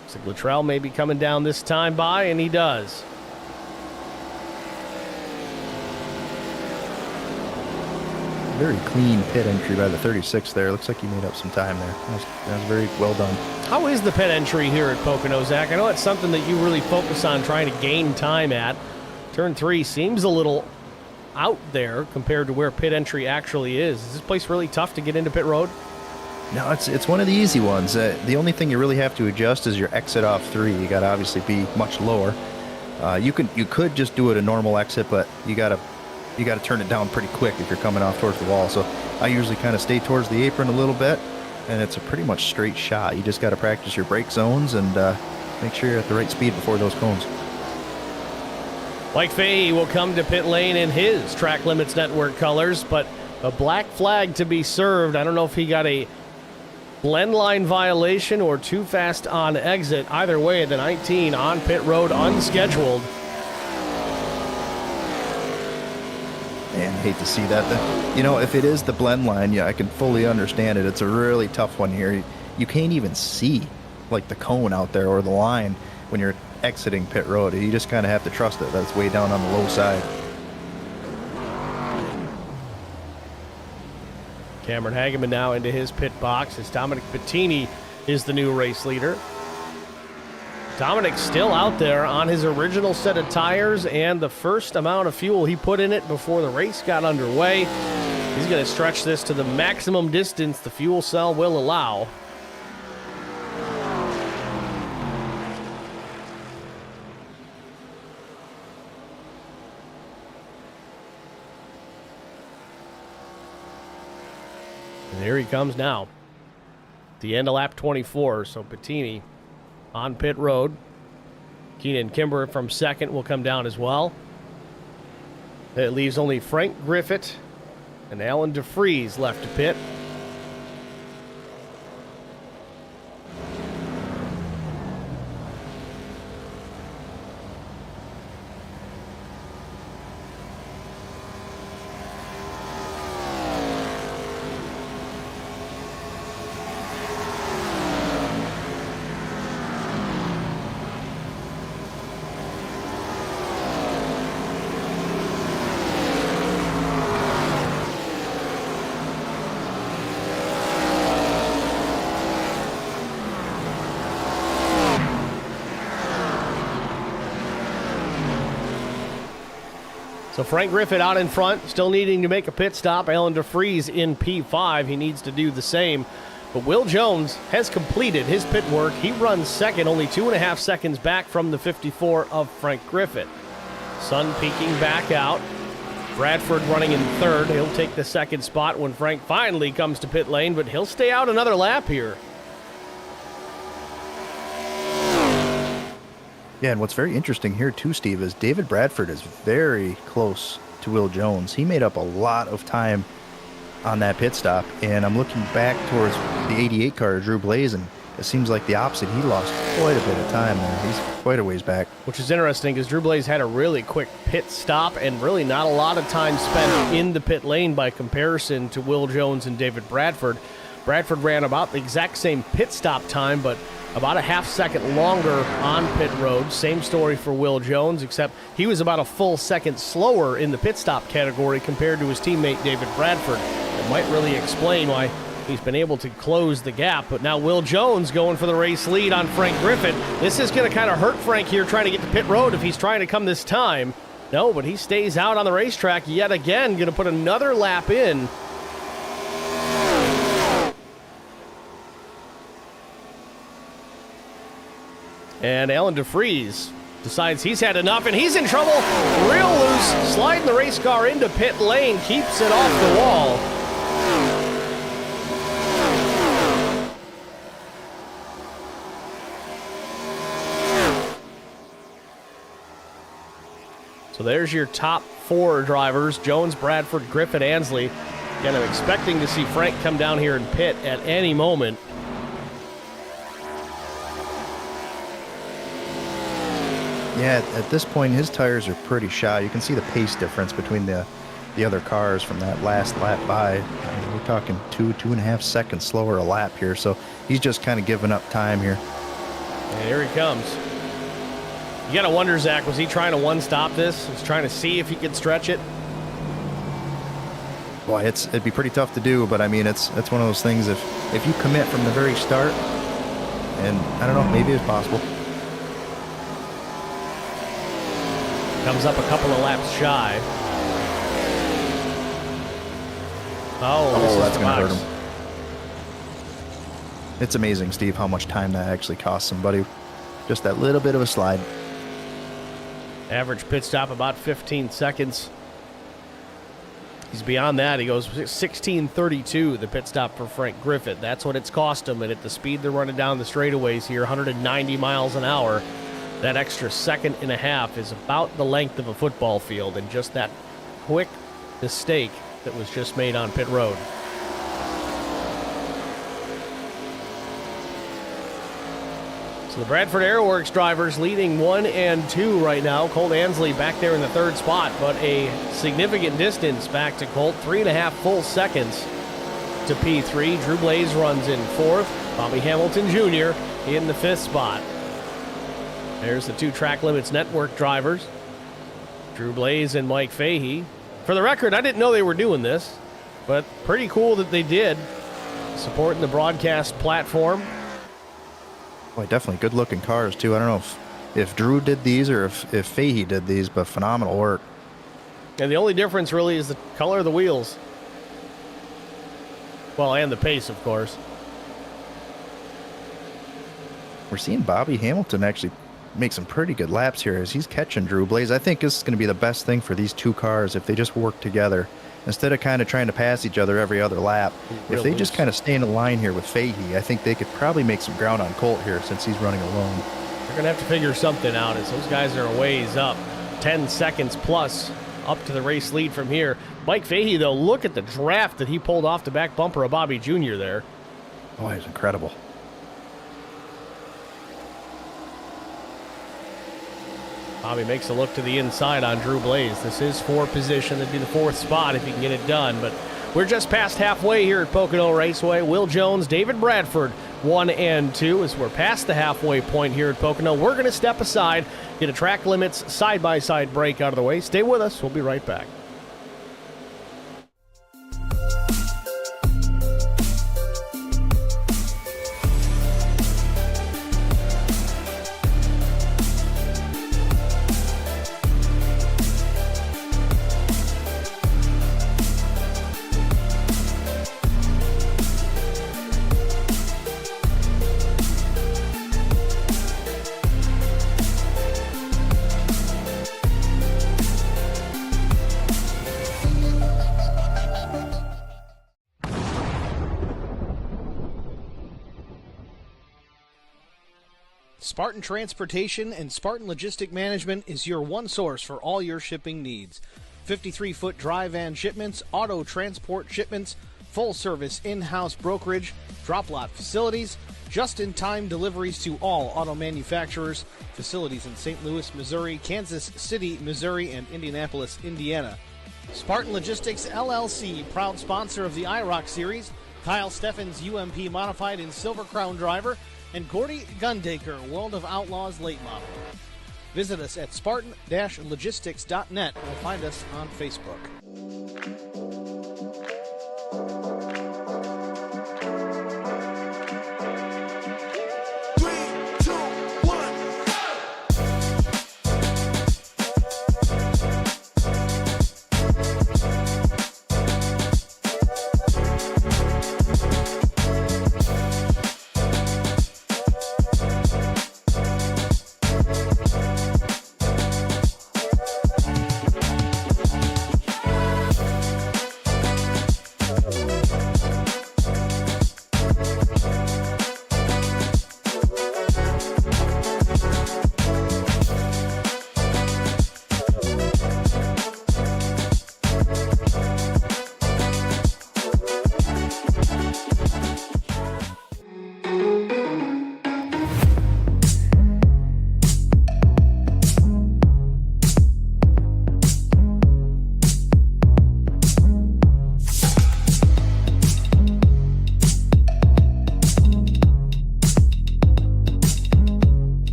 Speaker 1: Looks like Luttrell may be coming down this time by, and he does.
Speaker 2: Very clean pit entry by the 36 there. Looks like he made up some time there. That was very well done.
Speaker 1: How is the pit entry here at Pocono, Zach? I know it's something that you really focus on trying to gain time at. Turn 3 seems a little out there compared to where pit entry actually is. Is this place really tough to get into pit road?
Speaker 2: No, it's one of the easy ones. The only thing you really have to adjust is your exit off 3. You got to obviously be much lower. You could just do it a normal exit, but you got to turn it down pretty quick if you're coming off towards the wall. So I usually kind of stay towards the apron a little bit, and it's a pretty much straight shot. You just got to practice your brake zones and make sure you're at the right speed before those cones.
Speaker 1: Mike Fahey will come to pit lane in his Track Limits Network colors, but a black flag to be served. I don't know if he got a blend line violation or too fast on exit. Either way, the 19 on pit road unscheduled.
Speaker 2: Man, I hate to see that. If it is the blend line, yeah, I can fully understand it. It's a really tough one here. You can't even see, like, the cone out there or the line when you're exiting pit road. You just kind of have to trust it. That's way down on the low side.
Speaker 1: Cameron Hageman now into his pit box as Dominic Bettini is the new race leader. Dominic's still out there on his original set of tires and the first amount of fuel he put in it before the race got underway. He's going to stretch this to the maximum distance the fuel cell will allow. And here he comes now. The end of lap 24, so Bettini on pit road. Keenan Kimber from second will come down as well. It leaves only Frank Griffith and Alan DeFries left to pit. So Frank Griffith out in front, still needing to make a pit stop. Alan DeFries in P5. He needs to do the same. But Will Jones has completed his pit work. He runs second, only 2.5 seconds back from the 54 of Frank Griffith. Sun peeking back out. Bradford running in third. He'll take the second spot when Frank finally comes to pit lane, but he'll stay out another lap here.
Speaker 2: Yeah, and what's very interesting here too, Steve, is David Bradford is very close to Will Jones. He made up a lot of time on that pit stop, and I'm looking back towards the 88 car, Drew Blaze, and it seems like the opposite. He lost quite a bit of time there. He's quite a ways back.
Speaker 1: Which is interesting because Drew Blaze had a really quick pit stop and really not a lot of time spent in the pit lane by comparison to Will Jones and David Bradford. Bradford ran about the exact same pit stop time, but about a half second longer on pit road. Same story for Will Jones, except he was about a full second slower in the pit stop category compared to his teammate David Bradford. It might really explain why he's been able to close the gap. But now Will Jones going for the race lead on Frank Griffith. This is going to kind of hurt Frank here trying to get to pit road if he's trying to come this time. No, but he stays out on the racetrack yet again, going to put another lap in. And Alan DeFries decides he's had enough, and he's in trouble. Real loose, sliding the race car into pit lane, keeps it off the wall. So there's your top four drivers, Jones, Bradford, Griffith, Ansley. Again, I'm expecting to see Frank come down here and pit at any moment.
Speaker 2: Yeah, at this point, his tires are pretty shot. You can see the pace difference between the other cars from that last lap by. I mean, we're talking 2.5 seconds slower a lap here, so he's just kind of giving up time here.
Speaker 1: And here he comes. You got to wonder, Zach, was he trying to one-stop this? He's trying to see if he could stretch it?
Speaker 2: Boy, it'd be pretty tough to do, but I mean, it's one of those things, if you commit from the very start, and I don't know, maybe it's possible.
Speaker 1: Comes up a couple of laps shy. Oh,
Speaker 2: that's going to hurt him. It's amazing, Steve, how much time that actually costs somebody. Just that little bit of a slide.
Speaker 1: Average pit stop about 15 seconds. He's beyond that. He goes 16:32, the pit stop for Frank Griffith. That's what it's cost him. And at the speed they're running down the straightaways here, 190 miles an hour, that extra second and a half is about the length of a football field, and just that quick mistake that was just made on pit road. So the Bradford Aeroworks drivers leading 1 and 2 right now. Colt Ansley back there in the third spot, but a significant distance back to Colt, 3.5 full seconds to P3. Drew Blaze runs in fourth. Bobby Hamilton Jr. in the fifth spot. There's the two Track Limits Network drivers, Drew Blaze and Mike Fahey. For the record, I didn't know they were doing this, but pretty cool that they did. Supporting the broadcast platform.
Speaker 2: Boy, definitely good-looking cars, too. I don't know if Drew did these or if Fahey did these, but phenomenal work.
Speaker 1: And the only difference really is the color of the wheels. Well, and the pace, of course.
Speaker 2: We're seeing Bobby Hamilton actually make some pretty good laps here as he's catching Drew Blaze. I think this is going to be the best thing for these two cars if they just work together instead of kind of trying to pass each other every other lap. If they just kind of stay in a line here with Fahey, I think they could probably make some ground on Colt here since he's running alone.
Speaker 1: They're going to have to figure something out as those guys are a ways up. 10 seconds plus up to the race lead from here. Mike Fahey, though, look at the draft that he pulled off the back bumper of Bobby Jr. there.
Speaker 2: Oh, it was incredible.
Speaker 1: Bobby makes a look to the inside on Drew Blaze. This is for position. That'd be the 4th spot if he can get it done. But we're just past halfway here at Pocono Raceway. Will Jones, David Bradford, 1 and 2. As we're past the halfway point here at Pocono, we're going to step aside, get a track limits side-by-side break out of the way. Stay with us. We'll be right back.
Speaker 3: Spartan Transportation and Spartan Logistic Management is your one source for all your shipping needs. 53-foot dry van shipments, auto transport shipments, full-service in-house brokerage, drop lot facilities, just-in-time deliveries to all auto manufacturers, facilities in St. Louis, Missouri, Kansas City, Missouri, and Indianapolis, Indiana. Spartan Logistics LLC, proud sponsor of the IROC Series, Kyle Steffens UMP Modified and Silver Crown Driver, and Gordy Gundaker, World of Outlaws late model. Visit us at spartan-logistics.net or find us on Facebook.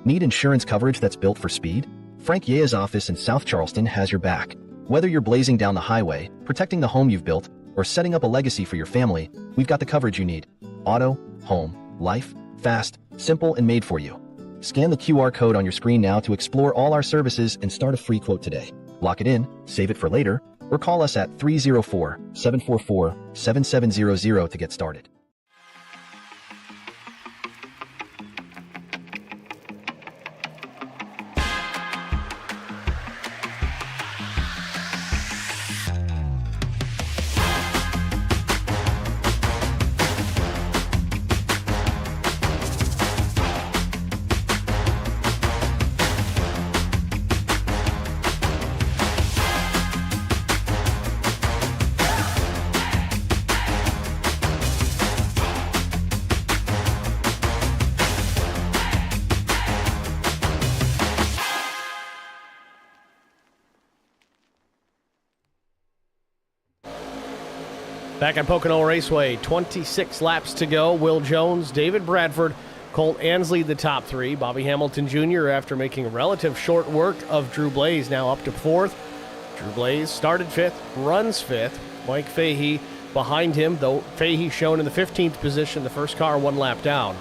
Speaker 4: Need insurance coverage that's built for speed? Frank Yea's office in South Charleston has your back. Whether you're blazing down the highway, protecting the home you've built, or setting up a legacy for your family, we've got the coverage you need. Auto, home, life, fast, simple, and made for you. Scan the QR code on your screen now to explore all our services and start a free quote today. Lock it in, save it for later, or call us at 304-744-7700 to get started.
Speaker 1: Back at Pocono Raceway, 26 laps to go. Will Jones, David Bradford, Colt Ansley the top three. Bobby Hamilton Jr., after making relative short work of Drew Blaze, now up to 4th. Drew Blaze started 5th, runs 5th. Mike Fahey behind him, though Fahey shown in the 15th position, the first car 1 lap down.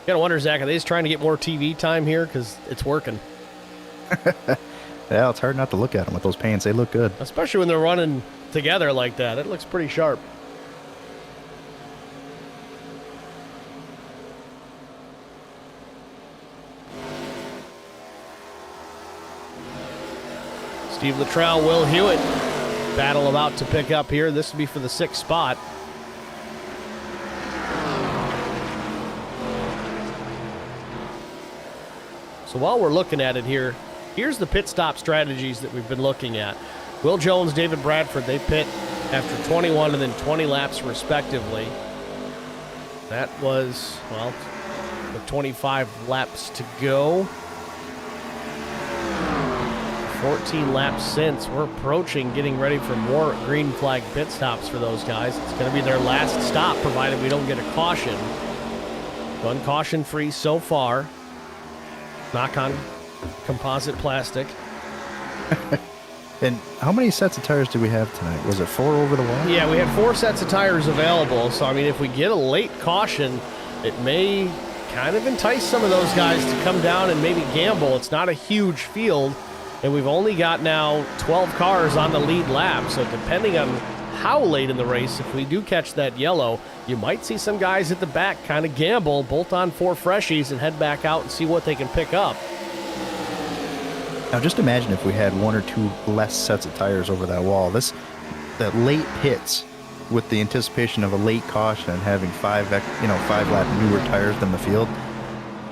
Speaker 1: You gotta wonder, Zach, are they just trying to get more TV time here? Because it's working.
Speaker 2: Yeah, it's hard not to look at them with those paints. They look good.
Speaker 1: Especially when they're running together like that. It looks pretty sharp. Steve Luttrell, Will Hewitt. Battle about to pick up here. This would be for the 6th spot. So while we're looking at it here, here's the pit stop strategies that we've been looking at. Will Jones, David Bradford, they pit after 21 and then 20 laps respectively. That was, well, with 25 laps to go. 14 laps since. We're approaching getting ready for more green flag pit stops for those guys. It's going to be their last stop, provided we don't get a caution. Run caution free so far. Knock on composite plastic.
Speaker 2: And how many sets of tires did we have tonight? Was it 4 over the wall?
Speaker 1: Yeah, we had 4 sets of tires available. So, I mean, if we get a late caution, it may kind of entice some of those guys to come down and maybe gamble. It's not a huge field, and we've only got now 12 cars on the lead lap. So depending on how late in the race, if we do catch that yellow, you might see some guys at the back kind of gamble, bolt on 4 freshies, and head back out and see what they can pick up.
Speaker 2: Now just imagine if we had 1 or 2 less sets of tires over that wall. That late pits with the anticipation of a late caution and having 5 lap newer tires than the field.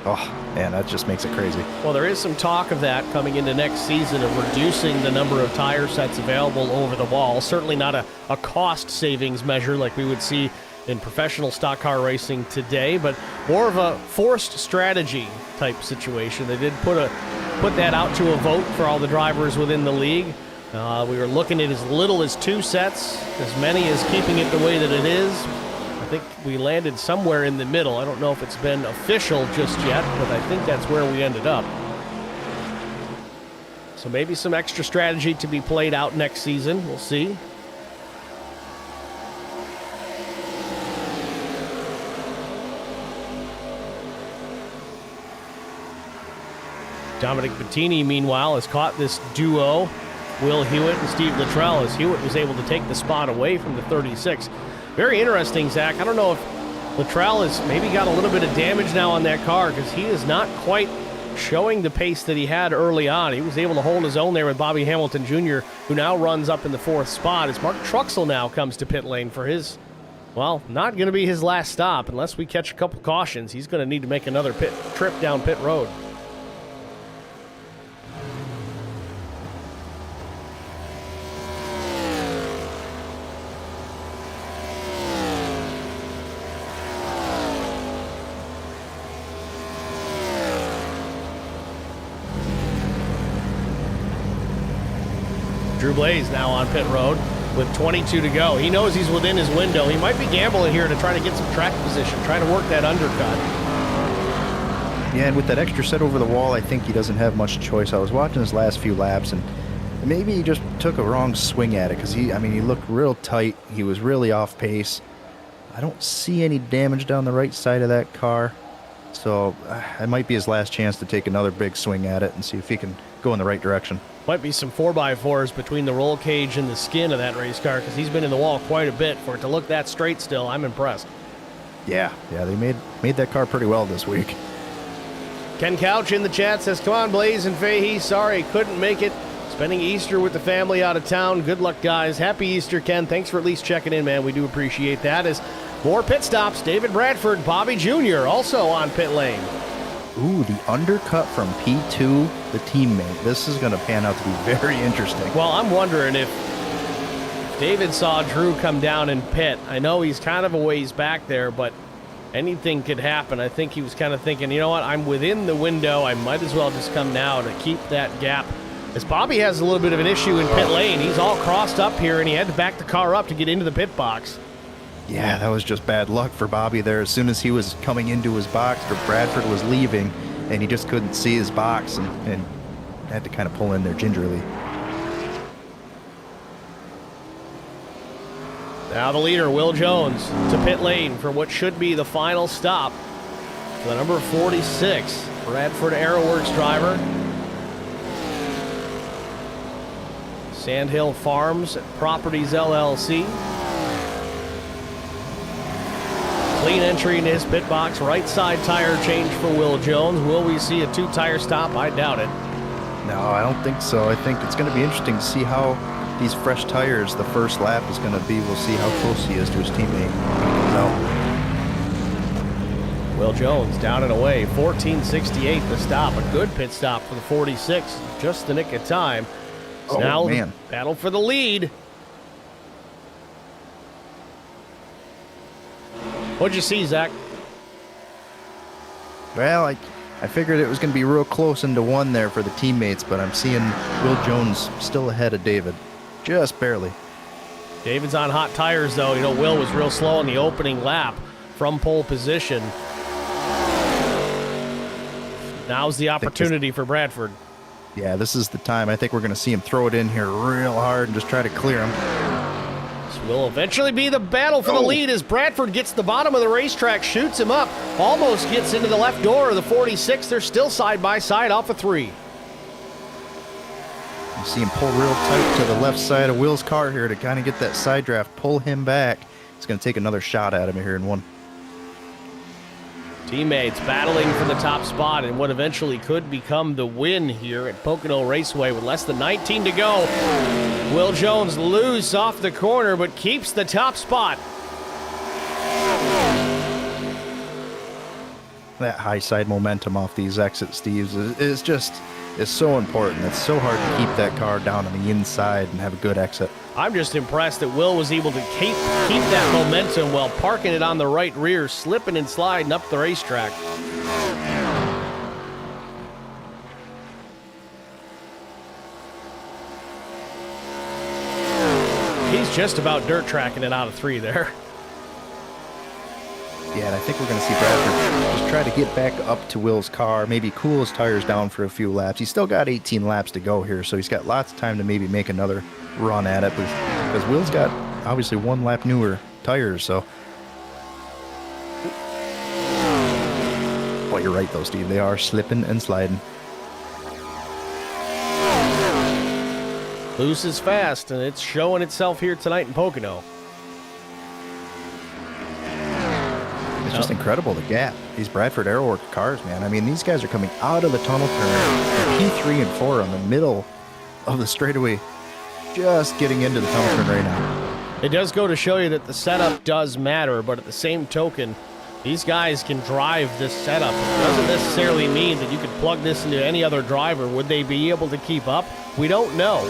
Speaker 2: Oh, man, that just makes it crazy.
Speaker 1: Well, there is some talk of that coming into next season, of reducing the number of tire sets available over the wall. Certainly not a cost savings measure like we would see in professional stock car racing today, but more of a forced strategy type situation. They did put that out to a vote for all the drivers within the league. We were looking at as little as 2 sets, as many as keeping it the way that it is. I think we landed somewhere in the middle. I don't know if it's been official just yet, but I think that's where we ended up. So maybe some extra strategy to be played out next season. We'll see. Dominic Bettini, meanwhile, has caught this duo, Will Hewitt and Steve Luttrell, as Hewitt was able to take the spot away from the 36. Very interesting, Zach. I don't know if Luttrell has maybe got a little bit of damage now on that car, because he is not quite showing the pace that he had early on. He was able to hold his own there with Bobby Hamilton Jr., who now runs up in the 4th spot, as Mark Truxell now comes to pit lane for his, well, not going to be his last stop. Unless we catch a couple cautions, he's going to need to make another trip down pit road. Drew Blaze now on pit road with 22 to go. He knows he's within his window. He might be gambling here to try to get some track position, trying to work that undercut.
Speaker 2: Yeah, and with that extra set over the wall, I think he doesn't have much choice. I was watching his last few laps, and maybe he just took a wrong swing at it, because he looked real tight. He was really off pace. I don't see any damage down the right side of that car, so it might be his last chance to take another big swing at it and see if he can go in the right direction.
Speaker 1: Might be some 4x4s between the roll cage and the skin of that race car, because he's been in the wall quite a bit. For it to look that straight still, I'm impressed.
Speaker 2: Yeah, they made that car pretty well this week.
Speaker 1: Ken Couch in the chat says, come on, Blaze and Fahey. Sorry, couldn't make it. Spending Easter with the family out of town. Good luck, guys. Happy Easter, Ken. Thanks for at least checking in, man. We do appreciate that. As more pit stops, David Bradford, Bobby Jr. also on pit lane.
Speaker 2: Ooh, the undercut from P2, the teammate. This is going to pan out to be very interesting.
Speaker 1: Well, I'm wondering if David saw Drew come down and pit. I know he's kind of a ways back there, but anything could happen. I think he was kind of thinking, you know what, I'm within the window. I might as well just come now to keep that gap. As Bobby has a little bit of an issue in pit lane. He's all crossed up here, and he had to back the car up to get into the pit box.
Speaker 2: Yeah, that was just bad luck for Bobby there. As soon as he was coming into his box, Bradford was leaving, and he just couldn't see his box and had to kind of pull in there gingerly.
Speaker 1: Now the leader, Will Jones, to pit lane for what should be the final stop. The number 46, Bradford Aeroworks driver. Sandhill Farms Properties LLC. Clean entry into his pit box. Right side tire change for Will Jones. Will we see a 2-tire stop? I doubt it.
Speaker 2: No, I don't think so. I think it's going to be interesting to see how these fresh tires, the first lap is going to be. We'll see how close he is to his teammate.
Speaker 1: Will Jones down and away. 14:68 the stop. A good pit stop for the 46. Just the nick of time. So now
Speaker 2: man.
Speaker 1: Battle for the lead. What'd you see, Zach?
Speaker 2: Well, I figured it was going to be real close into one there for the teammates, but I'm seeing Will Jones still ahead of David. Just barely.
Speaker 1: David's on hot tires, though. You know, Will was real slow in the opening lap from pole position. Now's the opportunity for Bradford.
Speaker 2: Yeah, this is the time. I think we're going to see him throw it in here real hard and just try to clear him.
Speaker 1: This will eventually be the battle for the lead as Bradford gets the bottom of the racetrack, shoots him up, almost gets into the left door of the 46. They're still side by side off of 3.
Speaker 2: You see him pull real tight to the left side of Will's car here to kind of get that side draft, pull him back. It's going to take another shot at him here in one.
Speaker 1: Teammates battling for the top spot in what eventually could become the win here at Pocono Raceway with less than 19 to go. Will Jones loose off the corner but keeps the top spot.
Speaker 2: That high side momentum off these exit Steves is so important. It's so hard to keep that car down on the inside and have a good exit.
Speaker 1: I'm just impressed that Will was able to keep that momentum while parking it on the right rear, slipping and sliding up the racetrack. He's just about dirt tracking it out of 3 there.
Speaker 2: Yeah, and I think we're going to see Bradford just try to get back up to Will's car, maybe cool his tires down for a few laps. He's still got 18 laps to go here, so he's got lots of time to maybe make another run at it, because Will's got obviously 1 lap newer tires, so. Well, you're right though, Steve. They are slipping and sliding.
Speaker 1: Loose is fast, and it's showing itself here tonight in Pocono.
Speaker 2: It's just incredible, the gap. These Bradford Aeroworks cars, man. I mean, these guys are coming out of the tunnel turn, P3 and 4 on the middle of the straightaway, just getting into the tunnel turn right now.
Speaker 1: It does go to show you that the setup does matter, but at the same token, these guys can drive this setup. It doesn't necessarily mean that you could plug this into any other driver. Would they be able to keep up? We don't know.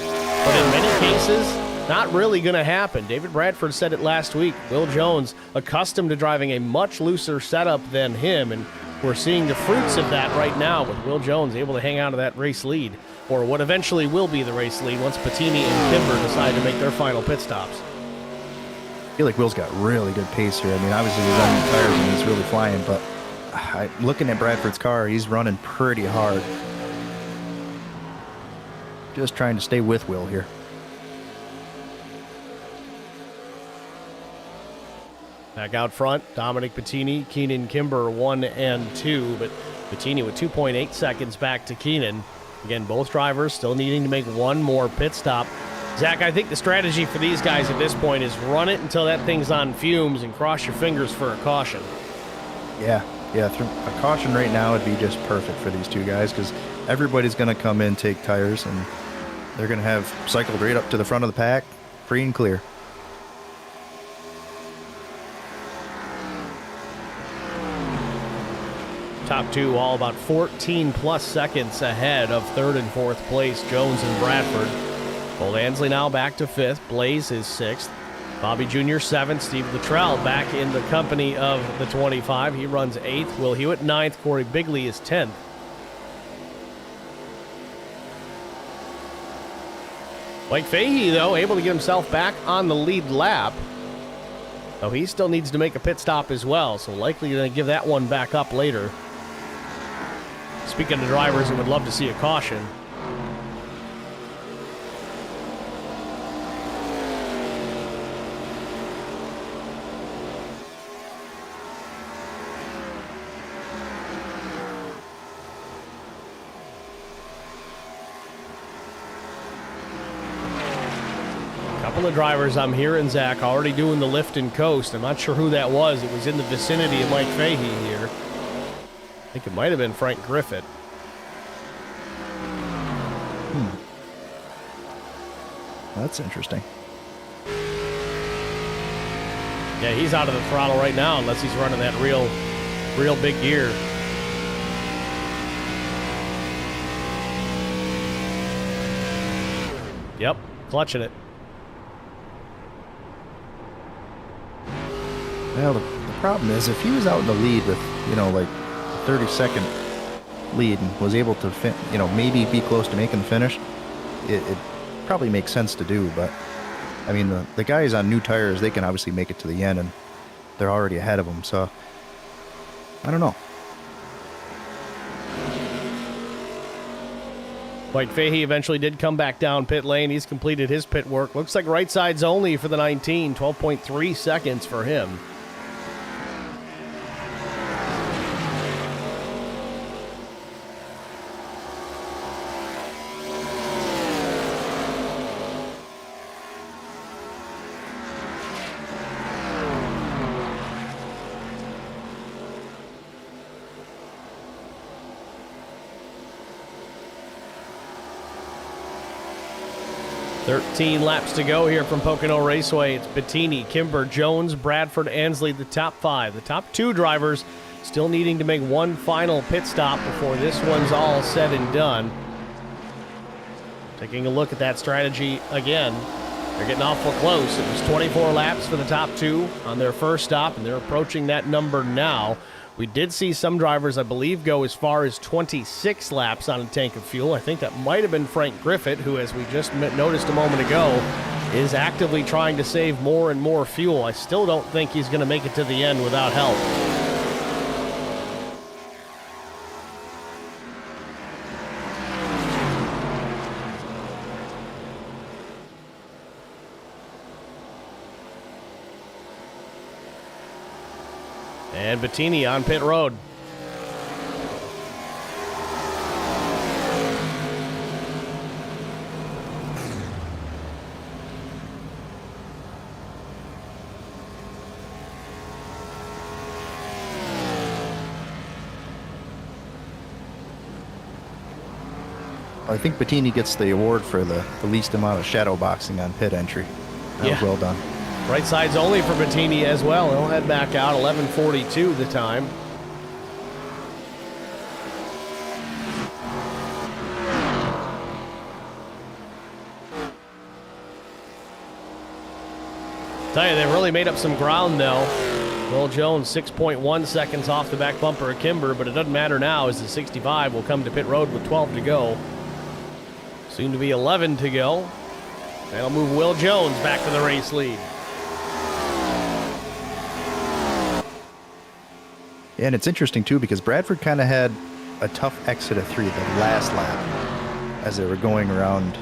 Speaker 1: But in many cases, not really going to happen. David Bradford said it last week. Will Jones, accustomed to driving a much looser setup than him, and we're seeing the fruits of that right now with Will Jones able to hang on to that race lead, or what eventually will be the race lead once Bettini and Kimber decide to make their final pit stops.
Speaker 2: I feel like Will's got really good pace here. I mean, obviously he's on the tires and he's really flying, but looking at Bradford's car, he's running pretty hard. Just trying to stay with Will here.
Speaker 1: Back out front, Dominic Bettini, Keenan Kimber 1 and 2, but Bettini with 2.8 seconds back to Keenan. Again, both drivers still needing to make one more pit stop. Zach, I think the strategy for these guys at this point is run it until that thing's on fumes and cross your fingers for a caution.
Speaker 2: Yeah, a caution right now would be just perfect for these two guys, because everybody's going to come in, take tires, and they're going to have cycled right up to the front of the pack, free and clear.
Speaker 1: Top 2 all about 14 plus seconds ahead of 3rd and 4th place, Jones and Bradford. Cole Ansley now back to 5th. Blaze is 6th. Bobby Jr. 7th. Steve Luttrell back in the company of the 25. He runs 8th. Will Hewitt 9th. Corey Bigley is 10th. Mike Fahey, though, able to get himself back on the lead lap. Though he still needs to make a pit stop as well, so likely going to give that one back up later. Speaking of drivers who would love to see a caution, Couple of drivers I'm hearing, Zach, already doing the lift and coast. I'm not sure who that was. It was in the vicinity of Mike Fahey here. I think it might have been Frank Griffith.
Speaker 2: That's interesting.
Speaker 1: Yeah, he's out of the throttle right now unless he's running that real big gear. Yep, clutching it.
Speaker 2: Well, the problem is if he was out in the lead with, like a 30-second lead and was able to, maybe be close to making the finish, it probably makes sense to do. But, I mean, the guys on new tires, they can obviously make it to the end, and they're already ahead of them. So, I don't know.
Speaker 1: Mike Fahey eventually did come back down pit lane. He's completed his pit work. Looks like right sides only for the 19. 12.3 seconds for him. Thirteen laps to go here from Pocono Raceway. It's Bettini, Kimber, Jones, Bradford, Ansley, the top five. The top two drivers still needing to make one final pit stop before this one's all said and done. Taking a look at that strategy again. They're getting awful close. It was 24 laps for the top two on their first stop, and they're approaching that number now. We did see some drivers, I believe, go as far as 26 laps on a tank of fuel. I think that might have been Frank Griffith, who, as we just noticed a moment ago, is actively trying to save more and more fuel. I still don't think he's going to make it to the end without help. And Bettini on pit road.
Speaker 2: I think Bettini gets the award for the least amount of shadow boxing on pit entry. That was well done.
Speaker 1: Right sides only for Bettini as well. He'll head back out, 11:42 the time. Tell you, they've really made up some ground though. Will Jones 6.1 seconds off the back bumper of Kimber, but it doesn't matter now as the 65 will come to pit road with 12 to go. Soon to be 11 to go. That'll move Will Jones back to the race lead.
Speaker 2: And it's interesting, too, because Bradford kind of had a tough exit of 3 the last lap as they were going around.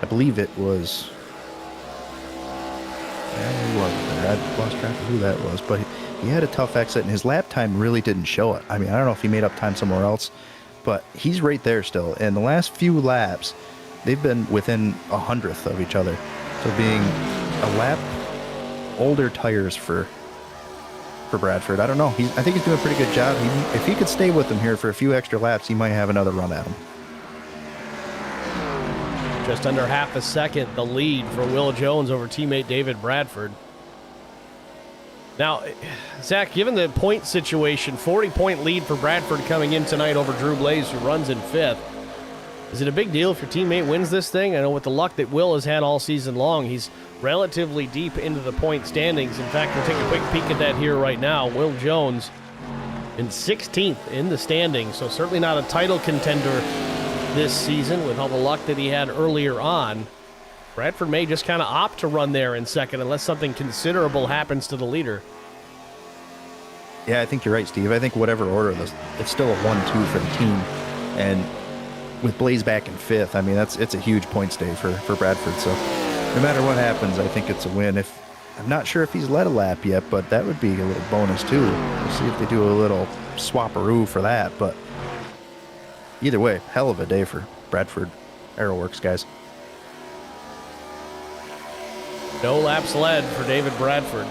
Speaker 2: I believe it was... who was there? I lost track of who that was, but he had a tough exit, and his lap time really didn't show it. I mean, I don't know if he made up time somewhere else, but he's right there still. And the last few laps, they've been within 100th of each other. So being a lap older tires for Bradford, I don't know. I think he's doing a pretty good job. If he could stay with them here for a few extra laps, he might have another run at him.
Speaker 1: Just under half a second, the lead for Will Jones over teammate David Bradford. Now, Zach, given the point situation, 40-point lead for Bradford coming in tonight over Drew Blaze, who runs in 5th. Is it a big deal if your teammate wins this thing? I know with the luck that Will has had all season long, he's relatively deep into the point standings. In fact, we'll take a quick peek at that here right now. Will Jones in 16th in the standings, so certainly not a title contender this season with all the luck that he had earlier on. Bradford may just kind of opt to run there in second unless something considerable happens to the leader.
Speaker 2: Yeah, I think you're right, Steve. I think whatever order, it's still a 1-2 for the team. And with Blaze back in 5th, I mean, it's a huge points day for Bradford. So no matter what happens, I think it's a win. I'm not sure if he's led a lap yet, but that would be a little bonus too. We'll see if they do a little swapperoo for that. But either way, hell of a day for Bradford Aeroworks guys.
Speaker 1: No laps led for David Bradford.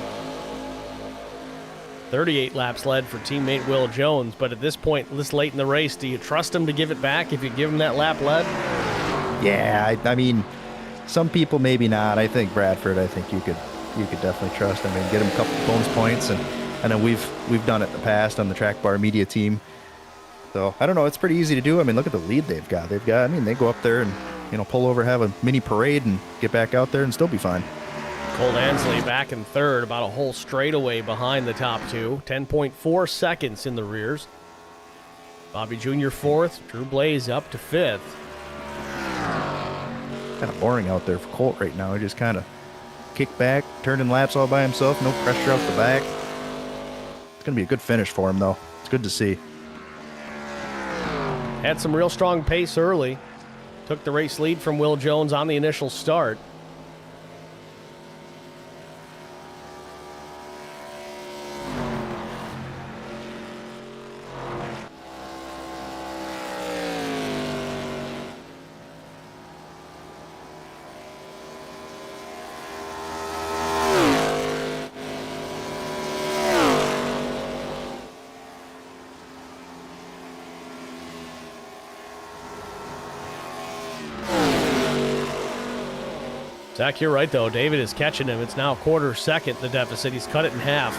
Speaker 1: 38 laps led for teammate Will Jones, but at this point, this late in the race, do you trust him to give it back if you give him that lap led?
Speaker 2: Yeah, I mean, some people maybe not. I think Bradford, I think you could definitely trust. I mean, get him a couple bonus points, and I know we've done it in the past on the Track Bar Media team. So I don't know, it's pretty easy to do. I mean, look at the lead they've got. I mean, they go up there and pull over, have a mini parade, and get back out there and still be fine.
Speaker 1: Cole Ansley back in third, about a whole straightaway behind the top two. 10.4 seconds in the rears. Bobby Jr. fourth. Drew Blaze up to fifth.
Speaker 2: Kind of boring out there for Colt right now. He just kind of kicked back, turning laps all by himself. No pressure out the back. It's going to be a good finish for him, though. It's good to see.
Speaker 1: Had some real strong pace early. Took the race lead from Will Jones on the initial start. Zach, you're right, though. David is catching him. It's now a quarter second, the deficit. He's cut it in half.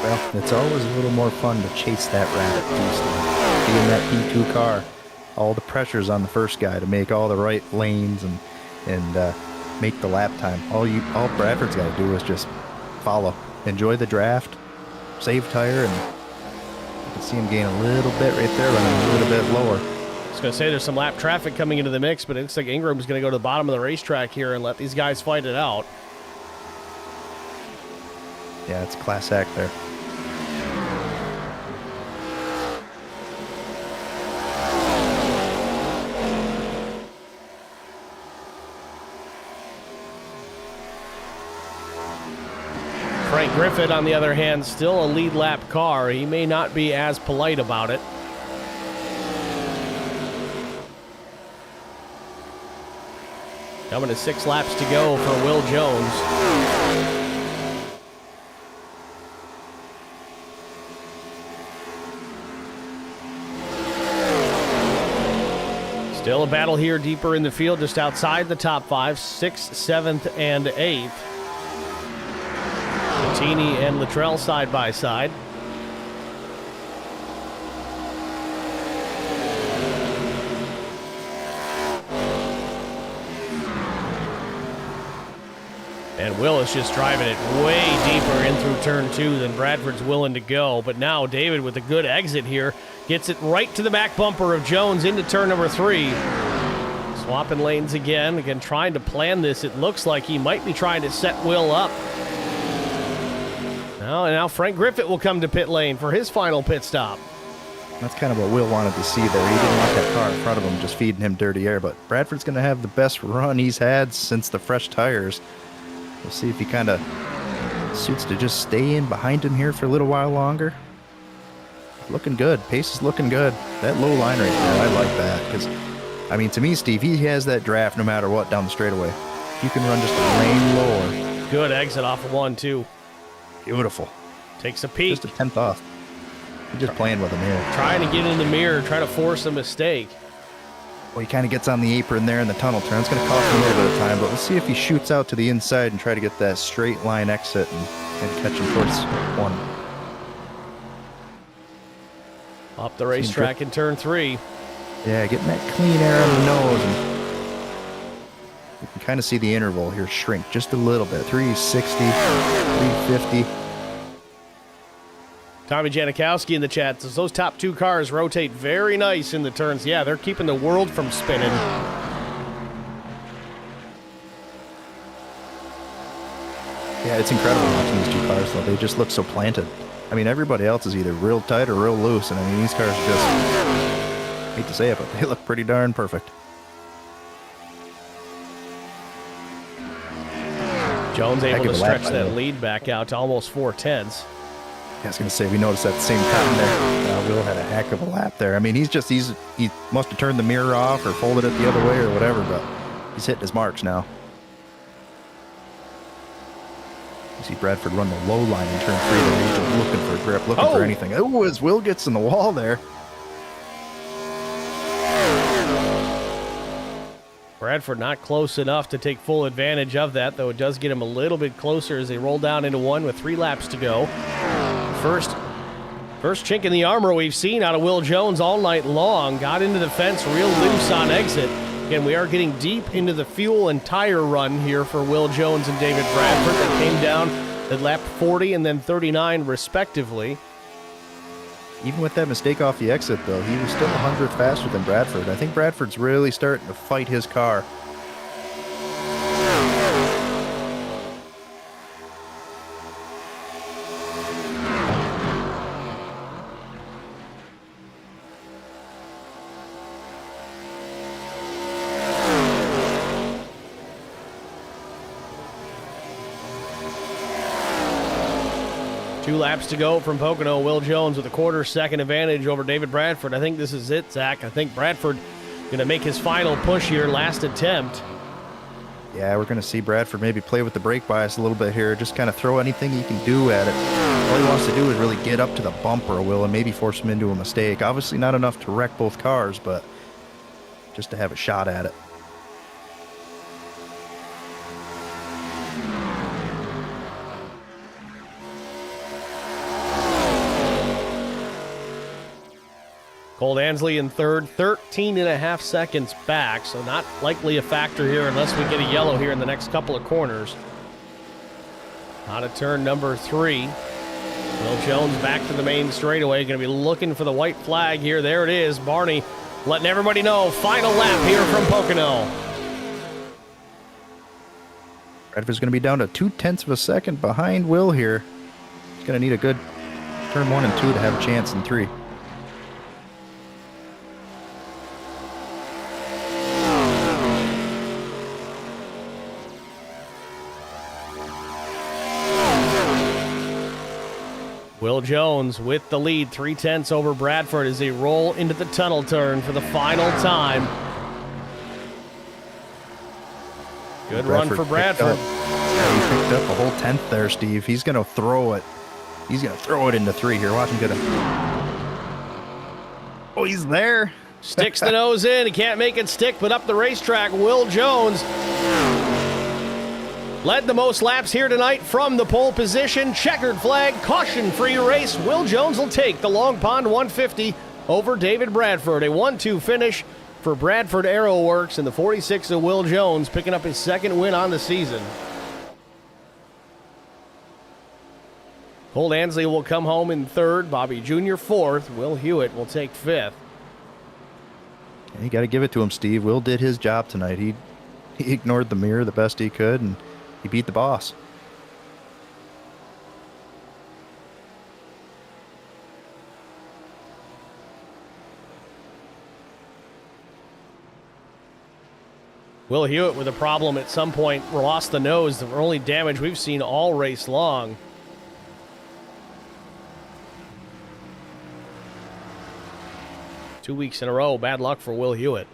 Speaker 2: Well, it's always a little more fun to chase that rabbit beast. Be in that P2 car. All the pressure's on the first guy to make all the right lanes and make the lap time. All Bradford's got to do is just follow. Enjoy the draft, save tire, and you can see him gain a little bit right there, but a little bit lower.
Speaker 1: I was going to say there's some lap traffic coming into the mix, but it looks like Ingram's going to go to the bottom of the racetrack here and let these guys fight it out.
Speaker 2: Yeah, it's class act there.
Speaker 1: Frank Griffith, on the other hand, still a lead lap car. He may not be as polite about it. Coming to 6 laps to go for Will Jones. Still a battle here deeper in the field, just outside the top 5, 6th, 7th, and 8th. Bettini and Luttrell side by side. And Will is just driving it way deeper in through turn 2 than Bradford's willing to go. But now David, with a good exit here, gets it right to the back bumper of Jones into turn number 3. Swapping lanes again trying to plan this. It looks like he might be trying to set Will up. Now Frank Griffith will come to pit lane for his final pit stop.
Speaker 2: That's kind of what Will wanted to see there. He didn't want that car in front of him just feeding him dirty air, but Bradford's going to have the best run he's had since the fresh tires. We'll see if he kind of suits to just stay in behind him here for a little while longer. Looking good. Pace is looking good. That low line right there, I like that. Because, I mean, to me, Steve, he has that draft no matter what down the straightaway. You can run just a lane lower.
Speaker 1: Good exit off of 1-2.
Speaker 2: Beautiful.
Speaker 1: Takes a peek.
Speaker 2: Just a 10th off. He's just playing with him here.
Speaker 1: Trying to get in the mirror, trying to force a mistake.
Speaker 2: Well, he kind of gets on the apron there in the tunnel turn. It's going to cost him a little bit of time, but we'll see if he shoots out to the inside and try to get that straight line exit and catch him towards 1.
Speaker 1: Up the racetrack in turn 3.
Speaker 2: Yeah, getting that clean air on the nose. And you can kind of see the interval here shrink just a little bit. 360, 350.
Speaker 1: Tommy Janikowski in the chat says those top 2 cars rotate very nice in the turns. Yeah, they're keeping the world from spinning.
Speaker 2: Yeah, it's incredible watching these 2 cars, though. They just look so planted. I mean, everybody else is either real tight or real loose, and I mean, these cars just, I hate to say it, but they look pretty darn perfect.
Speaker 1: Jones able to stretch that lead back out to almost 4/10.
Speaker 2: I was going to say, we noticed at the same time there, Will had a heck of a lap there. I mean, he must have turned the mirror off or folded it the other way or whatever, but he's hitting his marks now. You see Bradford run the low line in turn 3 there. He's just looking for a grip, looking for anything. Oh, as Will gets in the wall there.
Speaker 1: Bradford not close enough to take full advantage of that, though it does get him a little bit closer as they roll down into one with 3 laps to go. First chink in the armor we've seen out of Will Jones all night long. Got into the fence real loose on exit. Again, we are getting deep into the fuel and tire run here for Will Jones and David Bradford. They came down at lap 40 and then 39 respectively.
Speaker 2: Even with that mistake off the exit, though, he was still 100th faster than Bradford. I think Bradford's really starting to fight his car.
Speaker 1: Two laps to go from Pocono. Will Jones with a quarter-second advantage over David Bradford. I think this is it, Zach. I think Bradford going to make his final push here, last attempt.
Speaker 2: Yeah, we're going to see Bradford maybe play with the brake bias a little bit here. Just kind of throw anything he can do at it. All he wants to do is really get up to the bumper, Will, and maybe force him into a mistake. Obviously not enough to wreck both cars, but just to have a shot at it.
Speaker 1: Cole Ansley in third, 13.5 seconds back, so not likely a factor here unless we get a yellow here in the next couple of corners. Out of turn number 3. Will Jones back to the main straightaway, going to be looking for the white flag here. There it is. Barney letting everybody know, final lap here from Pocono.
Speaker 2: Bradford's going to be down to 0.2 of a second behind Will here. He's going to need a good turn 1 and 2 to have a chance in 3.
Speaker 1: Will Jones with the lead, 0.3 over Bradford as they roll into the tunnel turn for the final time. Good run for Bradford.
Speaker 2: Yeah, he picked up a whole 10th there, Steve. He's going to throw it. He's going to throw it into 3 here. Watch him get it. Oh, he's there.
Speaker 1: Sticks the nose in. He can't make it stick, but up the racetrack, Will Jones led the most laps here tonight from the pole position. Checkered flag, caution-free race. Will Jones will take the Long Pond 150 over David Bradford. A 1-2 finish for Bradford Aero Works, and the 46 of Will Jones picking up his second win on the season. Cole Ansley will come home in third. Bobby Jr. fourth. Will Hewitt will take fifth.
Speaker 2: And you got to give it to him, Steve. Will did his job tonight. He ignored the mirror the best he could, and he beat the boss.
Speaker 1: Will Hewitt with a problem at some point lost the nose, the only damage we've seen all race long. Two weeks in a row, bad luck for Will Hewitt.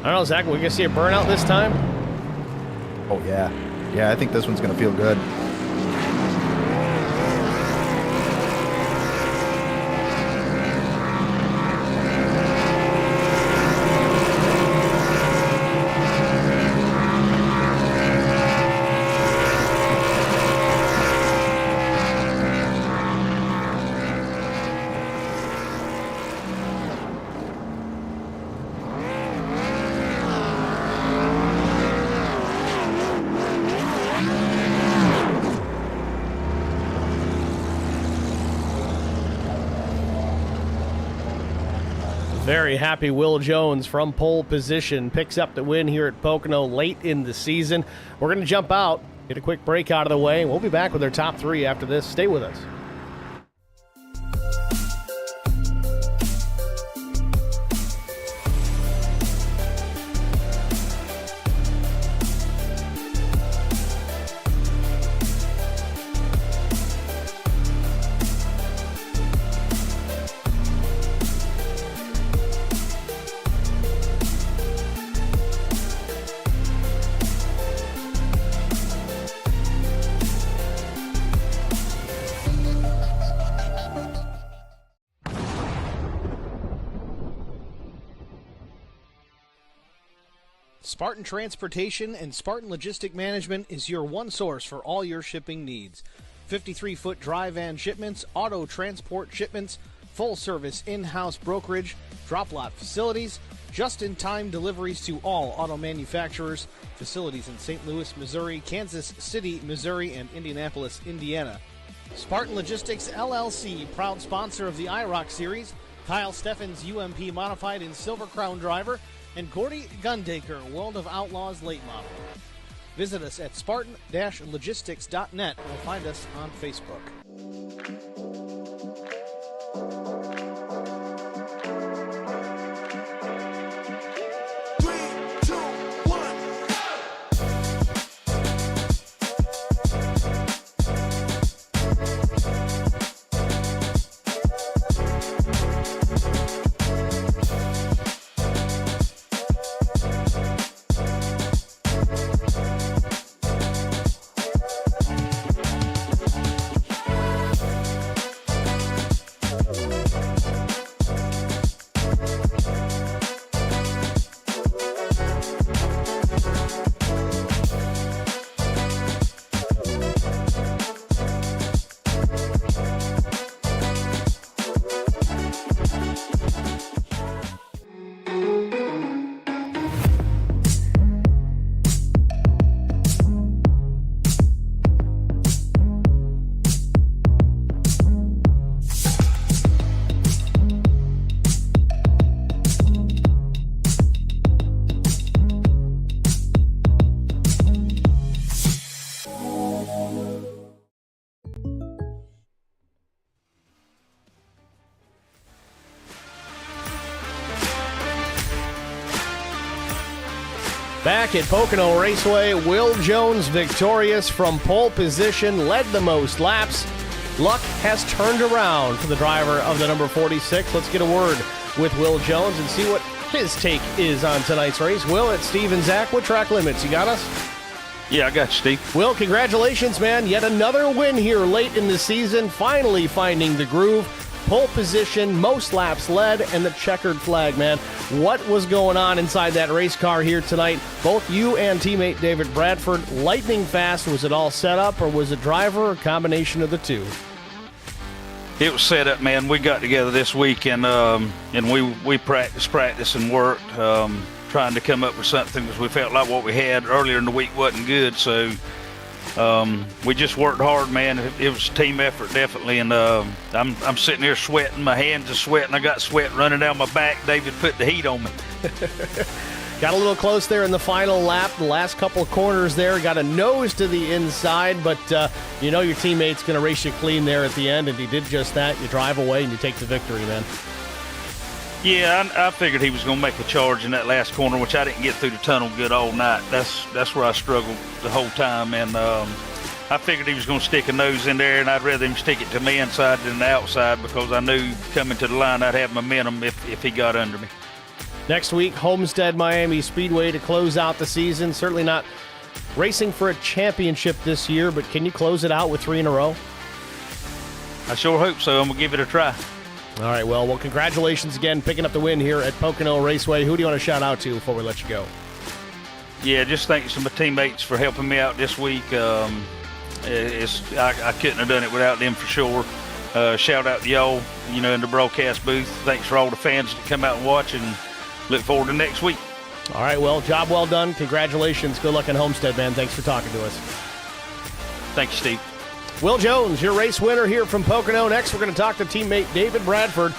Speaker 1: I don't know, Zach, we're going to see a burnout this time?
Speaker 2: Oh, yeah. Yeah, I think this one's going to feel good.
Speaker 1: Very happy Will Jones from pole position picks up the win here at Pocono late in the season. We're going to jump out, get a quick break out of the way, and we'll be back with our top 3 after this. Stay with us.
Speaker 3: Spartan Transportation and Spartan Logistic Management is your one source for all your shipping needs. 53-foot dry van shipments, auto transport shipments, full-service in-house brokerage, drop-lot facilities, just-in-time deliveries to all auto manufacturers, facilities in St. Louis, Missouri, Kansas City, Missouri, and Indianapolis, Indiana. Spartan Logistics LLC, proud sponsor of the IROC Series, Kyle Steffens UMP Modified and Silver Crown Driver, and Gordy Gundaker, World of Outlaws Late Model. Visit us at spartan-logistics.net or find us on Facebook.
Speaker 1: Back at Pocono Raceway, Will Jones victorious from pole position, led the most laps. Luck has turned around for the driver of the number 46. Let's get a word with Will Jones and see what his take is on tonight's race. Will, it's Steve and Zach. What track limits? You got us?
Speaker 5: Yeah, I got you, Steve.
Speaker 1: Will, congratulations, man. Yet another win here late in the season, finally finding the groove. Pole position, most laps led, and the checkered flag, man. What was going on inside that race car here tonight? Both you and teammate David Bradford, lightning fast. Was it all set up, or was it driver, or a combination of the two?
Speaker 5: It was set up, man. We got together this week, and we practiced and worked, trying to come up with something because we felt like what we had earlier in the week wasn't good. So we just worked hard, man. It was a team effort, definitely. And I'm sitting here sweating. My hands are sweating. I got sweat running down my back. David put the heat on me.
Speaker 1: Got a little close there in the final lap. The last couple of corners there. Got a nose to the inside, but you know your teammate's going to race you clean there at the end, and he did just that. You drive away and you take the victory, man.
Speaker 5: Yeah, I figured he was going to make a charge in that last corner, which I didn't get through the tunnel good all night. That's where I struggled the whole time, and I figured he was going to stick a nose in there, and I'd rather him stick it to me inside than the outside because I knew coming to the line I'd have momentum if he got under me.
Speaker 1: Next week, Homestead Miami Speedway to close out the season. Certainly not racing for a championship this year, but can you close it out with 3 in a row?
Speaker 5: I sure hope so. I'm going to give it a try.
Speaker 1: All right, well, congratulations again, picking up the win here at Pocono Raceway. Who do you want to shout out to before we let you go?
Speaker 5: Yeah, just thanks to my teammates for helping me out this week. I couldn't have done it without them for sure. Shout out to y'all, in the broadcast booth. Thanks for all the fans that come out and watch, and look forward to next week.
Speaker 1: All right, well, job well done. Congratulations. Good luck in Homestead, man. Thanks for talking to us.
Speaker 5: Thank you, Steve.
Speaker 1: Will Jones, your race winner here from Pocono. Next, we're going to talk to teammate David Bradford.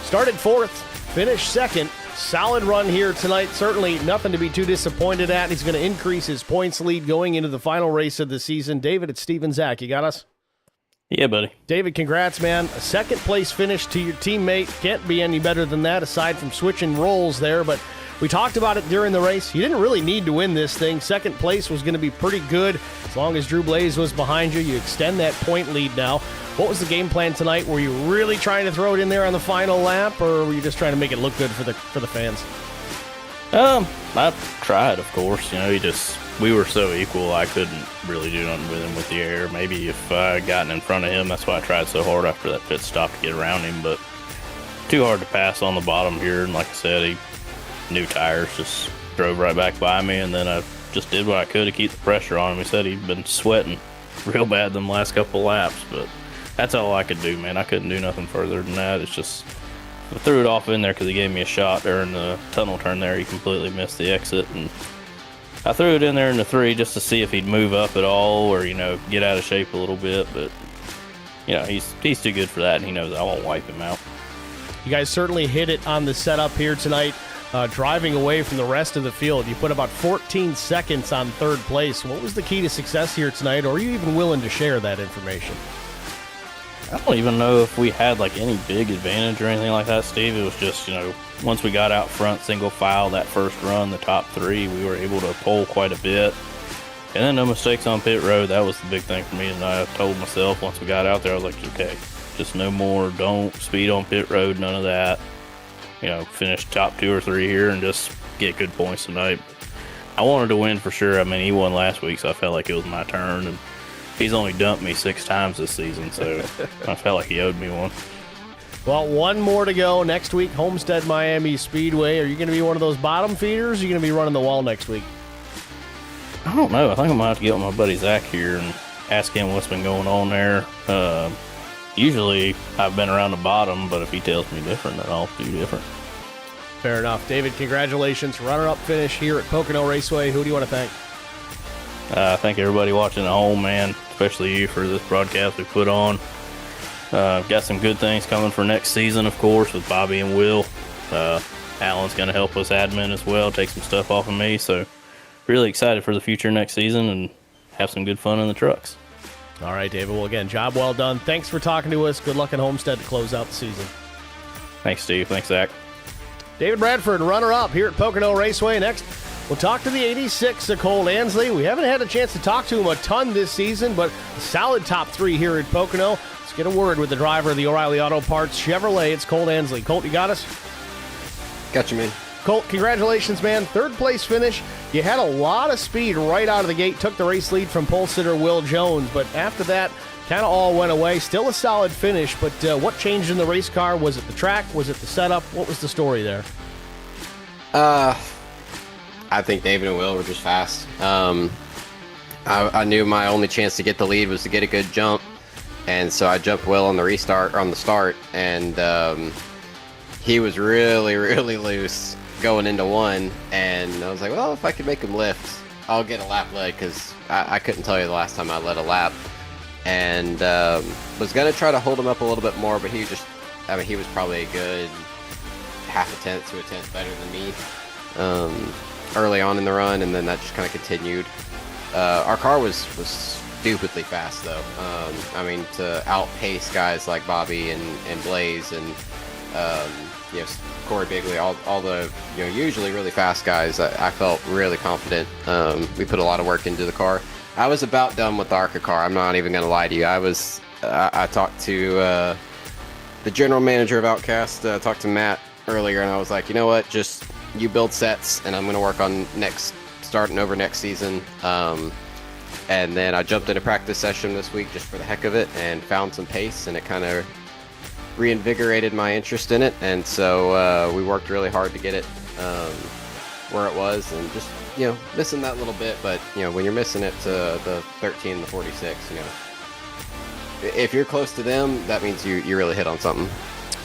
Speaker 1: Started 4th, finished 2nd. Solid run here tonight. Certainly nothing to be too disappointed at. He's going to increase his points lead going into the final race of the season. David, it's Steve and Zach. You got us?
Speaker 6: Yeah, buddy.
Speaker 1: David, congrats, man. A 2nd place finish to your teammate. Can't be any better than that aside from switching roles there, but we talked about it during the race. You didn't really need to win this thing. 2nd place was going to be pretty good. As long as Drew Blaze was behind you, you extend that point lead now. What was the game plan tonight? Were you really trying to throw it in there on the final lap, or were you just trying to make it look good for the fans?
Speaker 6: I tried, of course. We were so equal, I couldn't really do nothing with him with the air. Maybe if I had gotten in front of him, that's why I tried so hard after that pit stop to get around him. But too hard to pass on the bottom here, and like I said, new tires, just drove right back by me, and then I just did what I could to keep the pressure on him. He said he'd been sweating real bad them last couple laps, but that's all I could do, man. I couldn't do nothing further than that. It's just, I threw it off in there because he gave me a shot during the tunnel turn there. He completely missed the exit, and I threw it in there in the 3 just to see if he'd move up at all or, get out of shape a little bit, but, he's too good for that, and he knows I won't wipe him out.
Speaker 1: You guys certainly hit it on the setup here tonight, driving away from the rest of the field. You put about 14 seconds on third place. What was the key to success here tonight, or are you even willing to share that information?
Speaker 6: I don't even know if we had any big advantage or anything like that, Steve. It was just, once we got out front, single file, that first run, the top 3, we were able to pull quite a bit. And then no mistakes on pit road. That was the big thing for me. And I told myself once we got out there, I was like, okay, just no more. Don't speed on pit road, none of that. Finish top 2 or 3 here and just get good points tonight. I wanted to win for sure. I mean, he won last week, so I felt like it was my turn. And he's only dumped me 6 times this season, so I felt like he owed me one.
Speaker 1: Well, one more to go. Next week, Homestead Miami Speedway. Are you going to be one of those bottom feeders, or are you going to be running the wall next week?
Speaker 6: I don't know. I think I'm going to have to get with my buddy Zach here and ask him what's been going on there. Usually, I've been around the bottom, but if he tells me different, then I'll do different.
Speaker 1: Fair enough. David, congratulations. Runner-up finish here at Pocono Raceway. Who do you want to thank?
Speaker 6: Thank everybody watching at home, man, especially you for this broadcast we put on. Got some good things coming for next season, of course, with Bobby and Will. Alan's going to help us admin as well, take some stuff off of me. So really excited for the future next season and have some good fun in the trucks.
Speaker 1: All right, David. Well, again, job well done. Thanks for talking to us. Good luck at Homestead to close out the season.
Speaker 6: Thanks, Steve. Thanks, Zach.
Speaker 1: David Bradford, runner-up here at Pocono Raceway. Next, we'll talk to the 86 of Cole Ansley. We haven't had a chance to talk to him a ton this season, but a solid top 3 here at Pocono. Let's get a word with the driver of the O'Reilly Auto Parts Chevrolet. It's Colt Ansley. Colt, you got us?
Speaker 7: Got you, man.
Speaker 1: Colt, congratulations, man. Third place finish. You had a lot of speed right out of the gate. Took the race lead from pole sitter Will Jones, but after that, kind of all went away. Still a solid finish, but what changed in the race car? Was it the track? Was it the setup? What was the story there?
Speaker 7: I think David and Will were just fast. I knew my only chance to get the lead was to get a good jump, and so I jumped Will on the restart, or on the start, and he was really, really loose going into 1, and I was like, well, if I can make him lift, I'll get a lap led, because I couldn't tell you the last time I led a lap, and was going to try to hold him up a little bit more, but he was probably a good half a tenth to a tenth better than me early on in the run, and then that just kind of continued. Our car was stupidly fast, though. To outpace guys like Bobby and Blaze and Corey Bigley, all the usually really fast guys, I felt really confident. We put a lot of work into the car. I was about done with the ARCA car. I'm not even going to lie to you. I talked to the general manager of Outcast, talked to Matt earlier, and I was like, you know what, just you build sets, and I'm going to work on starting over next season. And then I jumped in a practice session this week just for the heck of it and found some pace, and it kind of reinvigorated my interest in it. And so we worked really hard to get it where it was, and just missing that little bit. But when you're missing it to the 13, the 46, if you're close to them, that means you really hit on something.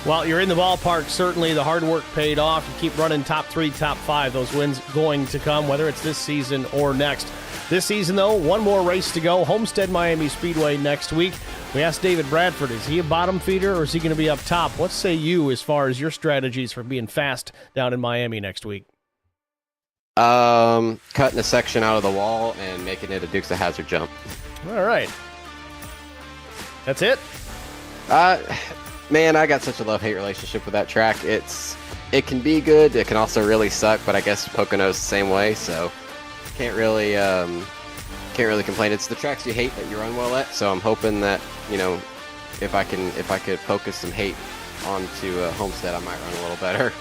Speaker 1: Well, you're in the ballpark. Certainly the hard work paid off. You keep running top 3, top 5. Those wins going to come, whether it's this season or next. This season, though, one more race to go. Homestead Miami Speedway next week. We asked David Bradford, is he a bottom feeder or is he going to be up top? What say you as far as your strategies for being fast down in Miami next week?
Speaker 7: Cutting a section out of the wall and making it a Dukes of Hazzard jump.
Speaker 1: All right. That's it?
Speaker 7: Man, I got such a love-hate relationship with that track. It can be good. It can also really suck, but I guess Pocono's the same way, so can't really complain. It's the tracks you hate that you run well at, so I'm hoping that, if I could focus some hate onto Homestead, I might run a little better.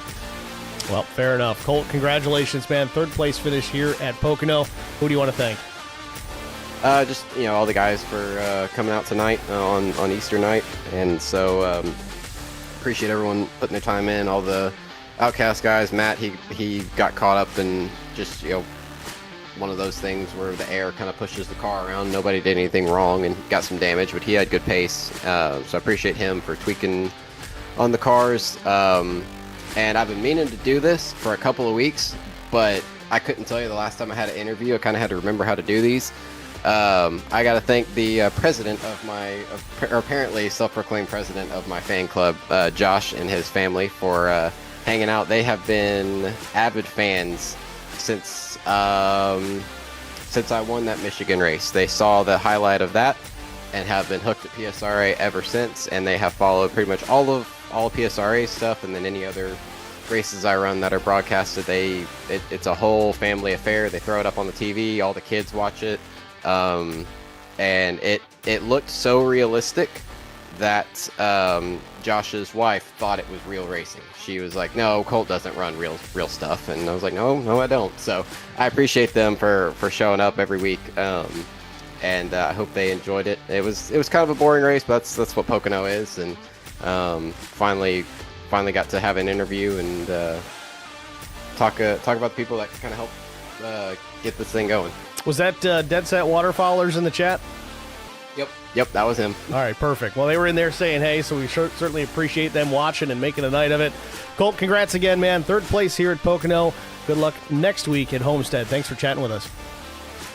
Speaker 1: Well, fair enough. Colt, congratulations, man. Third place finish here at Pocono. Who do you want to thank?
Speaker 7: Just all the guys for coming out tonight on Easter night, and so appreciate everyone putting their time in. All the Outcast guys. Matt, he got caught up in just, one of those things where the air kind of pushes the car around. Nobody did anything wrong and got some damage, but he had good pace. So I appreciate him for tweaking on the cars. And I've been meaning to do this for a couple of weeks, but I couldn't tell you the last time I had an interview. I kind of had to remember how to do these. I got to thank the president of or apparently self-proclaimed president of my fan club, Josh, and his family for hanging out. They have been avid fans since I won that Michigan race. They saw the highlight of that and have been hooked at PSRA ever since, and they have followed pretty much all PSRA stuff, and then any other races I run that are broadcasted. It's a whole family affair. They throw it up on the TV, all the kids watch it, and it looked so realistic that Josh's wife thought it was real racing. She was like, "No, Colt doesn't run real stuff," and I was like, "No, I don't." So I appreciate them for showing up every week, and I hope they enjoyed it. It was kind of a boring race, but that's what Pocono is, and finally got to have an interview and talk about the people that kind of help get this thing going.
Speaker 1: Was that Dead Set Waterfowlers in the chat?
Speaker 7: Yep, that was him.
Speaker 1: All right, perfect. Well, they were in there saying hey, so we certainly appreciate them watching and making a night of it. Colt, congrats again, man. 3rd place here at Pocono. Good luck next week at Homestead. Thanks for chatting with us.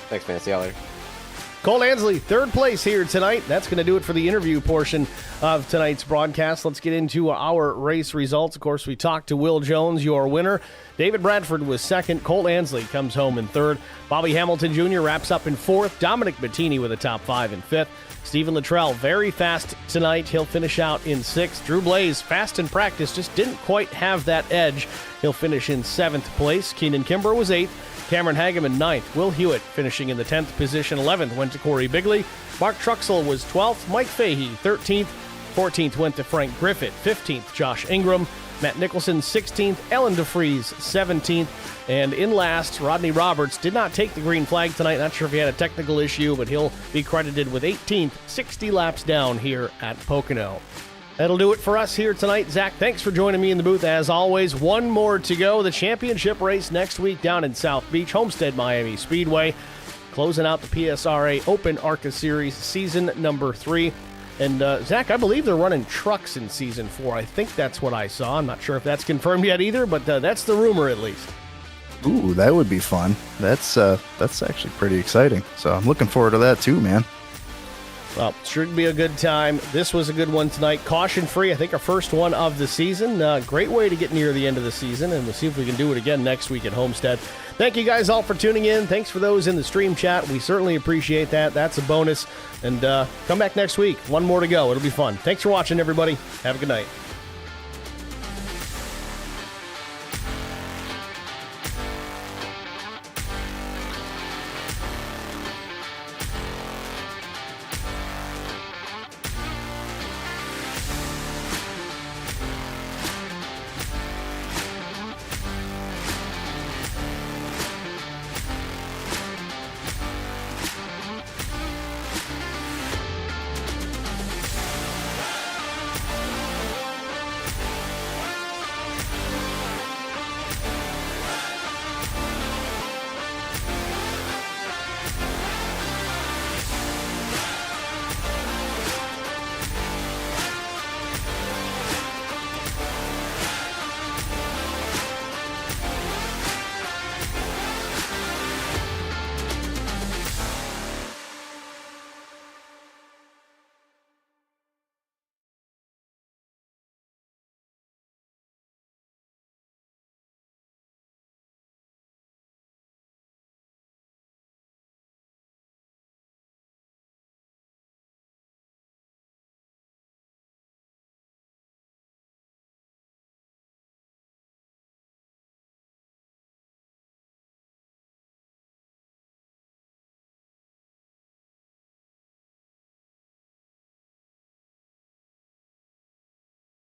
Speaker 7: Thanks, man. See y'all later.
Speaker 1: Colt Ansley, 3rd place here tonight. That's going to do it for the interview portion of tonight's broadcast. Let's get into our race results. Of course, we talked to Will Jones, your winner. David Bradford was 2nd. Colt Ansley comes home in 3rd. Bobby Hamilton Jr. wraps up in 4th. Dominic Bettini with a top 5 in 5th. Stephen Luttrell, very fast tonight. He'll finish out in 6th. Drew Blaze, fast in practice, just didn't quite have that edge. He'll finish in 7th place. Keenan Kimber was 8th. Cameron Hageman 9th. Will Hewitt finishing in the 10th position. 11th went to Corey Bigley. Mark Truxell was 12th. Mike Fahey 13th. 14th went to Frank Griffith. 15th, Josh Ingram. Matt Nicholson 16th. Ellen DeFries 17th. And in last, Rodney Roberts did not take the green flag tonight. Not sure if he had a technical issue, but he'll be credited with 18th, 60 laps down here at Pocono. That'll do it for us here tonight. Zach, thanks for joining me in the booth as always. One more to go. The championship race next week down in South Beach, Homestead Miami Speedway. Closing out the PSRA Open ARCA Series season number 3. And Zach, I believe they're running trucks in season 4. I think that's what I saw. I'm not sure if that's confirmed yet either, but that's the rumor at least.
Speaker 2: Ooh, that would be fun. That's actually pretty exciting. So I'm looking forward to that too, man.
Speaker 1: Well, should be a good time. This was a good one tonight. Caution-free, I think our first one of the season. Great way to get near the end of the season, and we'll see if we can do it again next week at Homestead. Thank you guys all for tuning in. Thanks for those in the stream chat. We certainly appreciate that. That's a bonus. And come back next week. One more to go. It'll be fun. Thanks for watching, everybody. Have a good night.